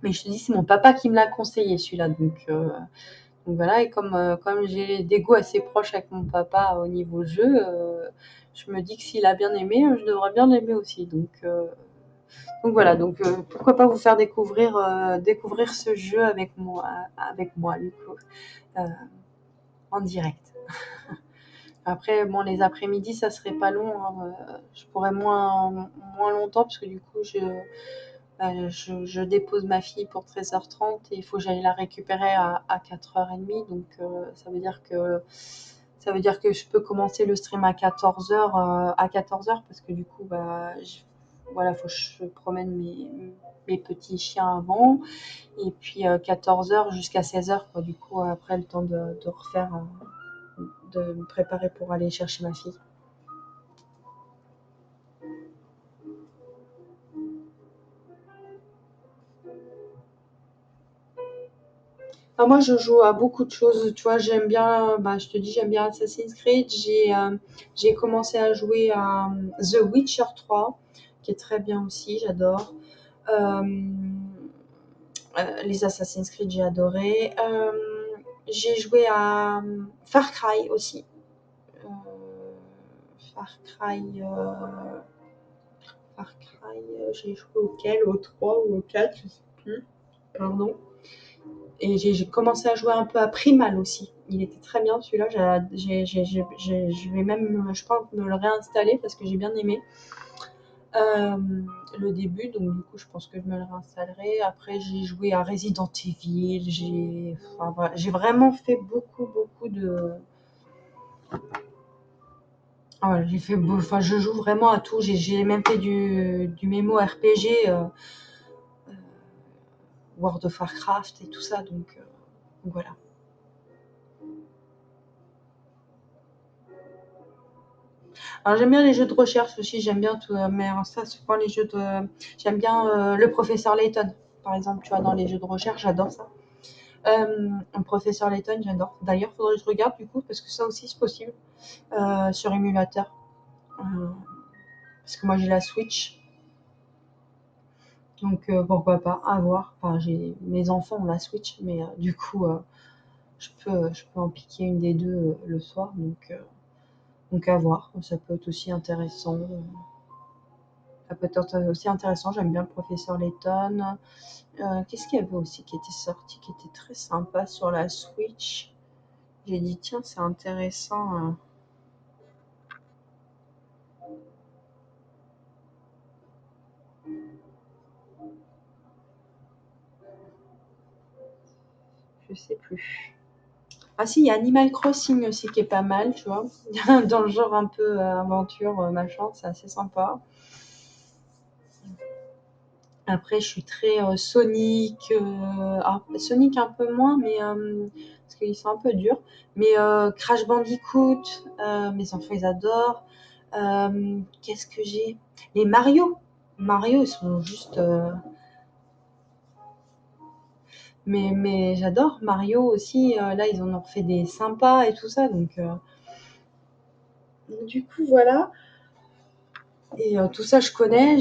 Mais je te dis, c'est mon papa qui me l'a conseillé, celui-là. Donc voilà, et comme j'ai des goûts assez proches avec mon papa au niveau jeu, je me dis que s'il a bien aimé, je devrais bien l'aimer aussi. Donc voilà, pourquoi pas vous faire découvrir ce jeu avec moi du coup, euh, en direct. Après, bon, les après-midi, ça serait pas long, hein, je pourrais moins longtemps parce que du coup, je dépose ma fille pour 13h30 et il faut que j'aille la récupérer à 4h30. Donc, ça veut dire que je peux commencer le stream à 14h, parce que du coup, bah, voilà, faut que je promène mes petits chiens avant. Et puis 14h jusqu'à 16h, quoi. Du coup, après, le temps de refaire, de me préparer pour aller chercher ma fille. Moi, je joue à beaucoup de choses. Tu vois, j'aime bien, bah, je te dis, j'aime bien Assassin's Creed. J'ai commencé à jouer à The Witcher 3, qui est très bien aussi, j'adore. Euh, les Assassin's Creed, j'ai adoré. J'ai joué à Far Cry aussi. Euh, Far Cry, j'ai joué auquel? Au 3 ou au 4, je sais plus. Pardon. Et j'ai commencé à jouer un peu à Primal aussi. Il était très bien celui-là. Je vais même, je pense, me le réinstaller parce que j'ai bien aimé le début. Donc du coup, je pense que je me le réinstallerai. Après, j'ai joué à Resident Evil. Enfin, voilà, j'ai vraiment fait beaucoup de. Ah, voilà, enfin, je joue vraiment à tout. J'ai même fait du mémo RPG, World of Warcraft et tout ça. Donc voilà. Alors j'aime bien les jeux de recherche aussi, j'aime bien tout, mais ça souvent les jeux de, j'aime bien le professeur Layton, par exemple, tu vois, dans les jeux de recherche, j'adore ça. Un professeur Layton, j'adore. D'ailleurs, faudrait que je regarde du coup, parce que ça aussi c'est possible sur émulateur. Parce que moi j'ai la Switch, donc pourquoi pas, à voir. Enfin, mes enfants ont la Switch, mais du coup, je peux en piquer une des deux le soir, donc à voir. Ça peut être aussi intéressant. Ça peut être aussi intéressant. J'aime bien le professeur Layton. Qu'est-ce qu'il y avait aussi qui était sorti, qui était très sympa sur la Switch? J'ai dit tiens, c'est intéressant. Je sais plus. Ah si, il y a Animal Crossing aussi qui est pas mal, tu vois. Dans le genre un peu aventure, machin, c'est assez sympa. Après, je suis très Sonic. Sonic un peu moins, mais parce qu'ils sont un peu durs. Mais Crash Bandicoot, mes enfants ils adorent. Qu'est-ce que j'ai? Les Mario. Mario, ils sont juste. Mais j'adore Mario aussi. Là, ils en ont refait des sympas et tout ça. Donc, du coup, voilà. Et tout ça, je connais.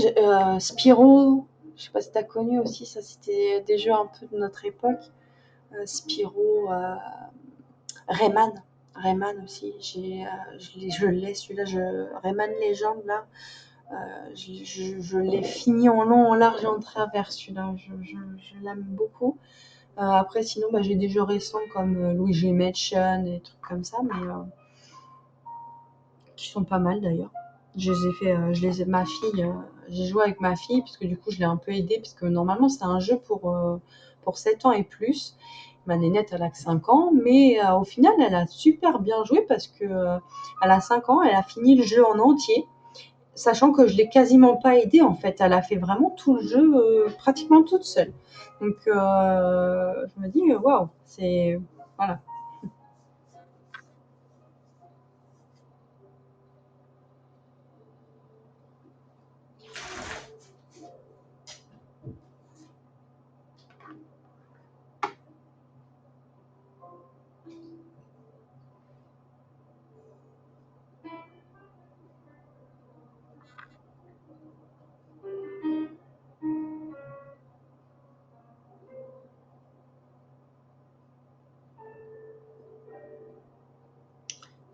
Spyro, je sais pas si tu as connu aussi. Ça, c'était des jeux un peu de notre époque. Spyro, Rayman. Rayman aussi. Je l'ai, celui-là. Rayman Legend, là. Je l'ai fini en long, en large et en travers, celui-là. Je l'aime beaucoup. Après, sinon, bah, j'ai des jeux récents comme Luigi Mansion et des trucs comme ça, mais qui sont pas mal d'ailleurs. Je les ai fait, ma fille, j'ai joué avec ma fille, parce que du coup, je l'ai un peu aidée, parce que normalement, c'est un jeu pour 7 ans et plus. Ma nénette, elle a que 5 ans, mais au final, elle a super bien joué parce que elle a 5 ans, elle a fini le jeu en entier, sachant que je l'ai quasiment pas aidée en fait. Elle a fait vraiment tout le jeu pratiquement toute seule. Donc je me dis, waouh, c'est. Voilà.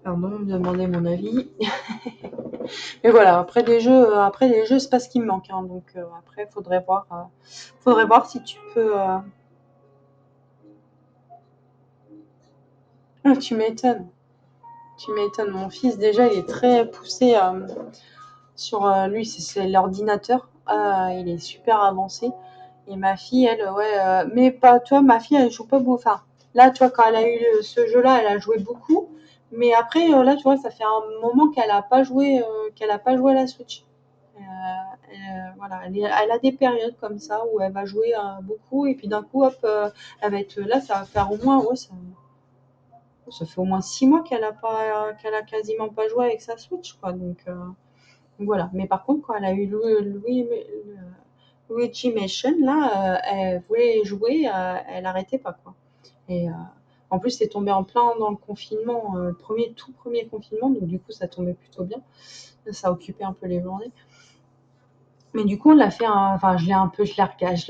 Pardon, me demander mon avis. Mais voilà, après les jeux, c'est pas ce qui me manque, hein, donc après, faudrait voir si tu peux. Ah, tu m'étonnes, tu m'étonnes. Mon fils déjà, il est très poussé sur lui, c'est l'ordinateur. Il est super avancé. Et ma fille, elle, ouais, mais pas toi, ma fille, elle joue pas beaucoup. Enfin, là, tu vois, quand elle a eu ce jeu-là, elle a joué beaucoup. Mais après, là, tu vois, ça fait un moment qu'elle a pas joué à la Switch. Voilà, elle a des périodes comme ça où elle va jouer beaucoup et puis d'un coup, hop, elle va être là, ça va faire au moins, ouais, ça fait au moins 6 mois qu'elle a quasiment pas joué avec sa Switch, quoi. Donc voilà. Mais par contre, quand elle a eu Luigi Mansion, là, elle voulait jouer, elle arrêtait pas, quoi. Et en plus, c'est tombé en plein dans le confinement, tout premier confinement, donc du coup, ça tombait plutôt bien. Ça occupait un peu les journées. Mais du coup, on l'a fait, enfin, je l'ai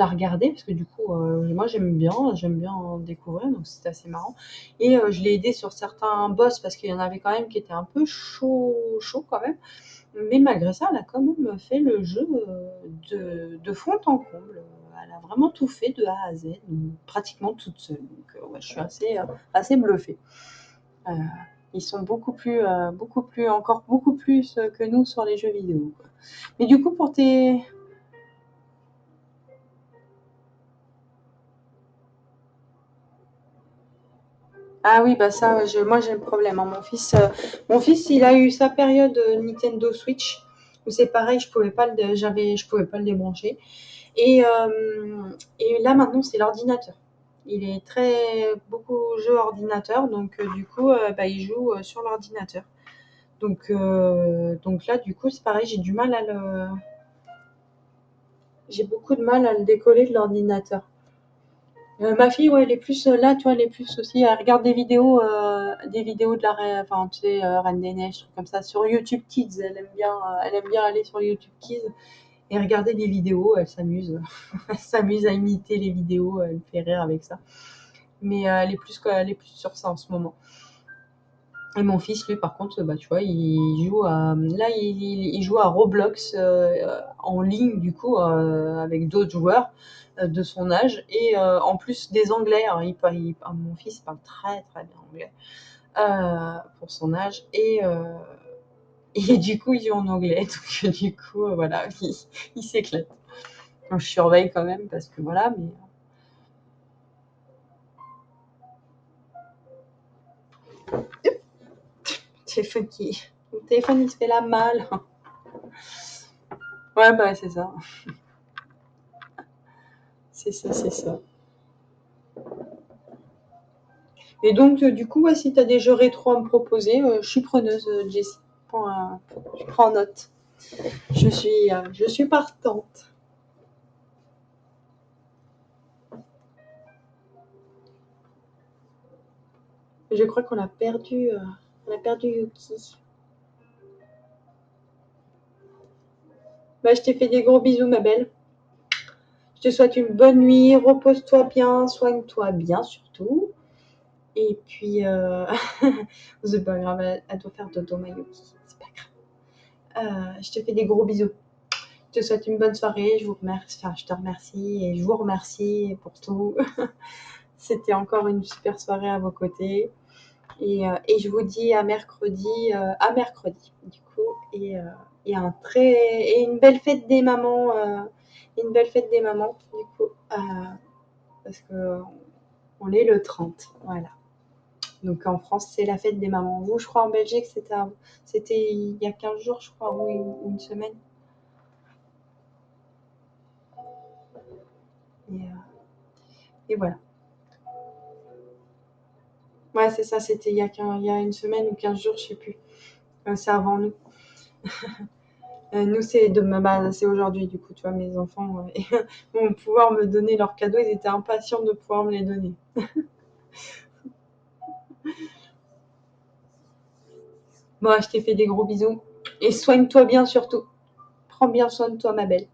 regardé parce que du coup, moi, j'aime bien en découvrir, donc c'était assez marrant. Et je l'ai aidé sur certains boss parce qu'il y en avait quand même qui étaient un peu chaud quand même. Mais malgré ça, elle a quand même fait le jeu de fond en comble. Elle a vraiment tout fait de A à Z, pratiquement toute seule. Donc, ouais, je suis assez bluffée. Euh, Ils sont encore beaucoup plus que nous sur les jeux vidéo, quoi. Mais du coup, pour tes. Ah oui, bah ça, ouais, moi j'ai le problème, hein. Mon fils, il a eu sa période Nintendo Switch où c'est pareil, je pouvais pas le débrancher. Et, et là maintenant, c'est l'ordinateur. Il est très beaucoup jeu ordinateur, donc du coup, bah, il joue sur l'ordinateur. Donc là, du coup, c'est pareil, j'ai beaucoup de mal à le décoller de l'ordinateur. Ma fille, ouais, elle est plus là, tu vois, elle est plus aussi. Elle regarde des vidéos de enfin, tu sais, Reine des Neiges, trucs comme ça, sur YouTube Kids. Elle aime bien aller sur YouTube Kids et regarder des vidéos. Elle s'amuse, elle s'amuse à imiter les vidéos. Elle me fait rire avec ça. Mais elle est plus sur ça en ce moment. Et mon fils, lui, par contre, bah, tu vois, il joue à Roblox en ligne, du coup, avec d'autres joueurs de son âge, et en plus des anglais. Alors, mon fils parle très très bien anglais pour son âge, et du coup, il joue en anglais, donc du coup, voilà, il s'éclate. Donc, je surveille quand même, parce que voilà, mais le téléphone, il se fait la malle. Ouais, bah, c'est ça. C'est ça, c'est ça. Et donc, du coup, ouais, si tu as des jeux rétro à me proposer, je suis preneuse, Jessie. Je prends note. Je suis partante. Je crois on a perdu Yuki. Bah, je t'ai fait des gros bisous, ma belle. Je te souhaite une bonne nuit. Repose-toi bien, soigne-toi bien surtout. Et puis, c'est pas grave, elle doit faire dodo, ma Yuki. C'est pas grave. Je te fais des gros bisous. Je te souhaite une bonne soirée. Je vous remercie, enfin, je te remercie et je vous remercie pour tout. C'était encore une super soirée à vos côtés. Et je vous dis à mercredi, du coup. Et une belle fête des mamans, du coup, parce que on est le 30, voilà. Donc en France, c'est la fête des mamans. Vous, je crois en Belgique, c'était il y a 15 jours, je crois, ou une semaine. Et, euh, et voilà. Ouais, c'est ça, c'était il y a une semaine ou 15 jours, je sais plus. C'est avant nous. Nous, c'est demain, bah, c'est aujourd'hui, du coup, tu vois, mes enfants vont pouvoir me donner leurs cadeaux. Ils étaient impatients de pouvoir me les donner. Bon, je t'ai fait des gros bisous. Et soigne-toi bien surtout. Prends bien soin de toi, ma belle.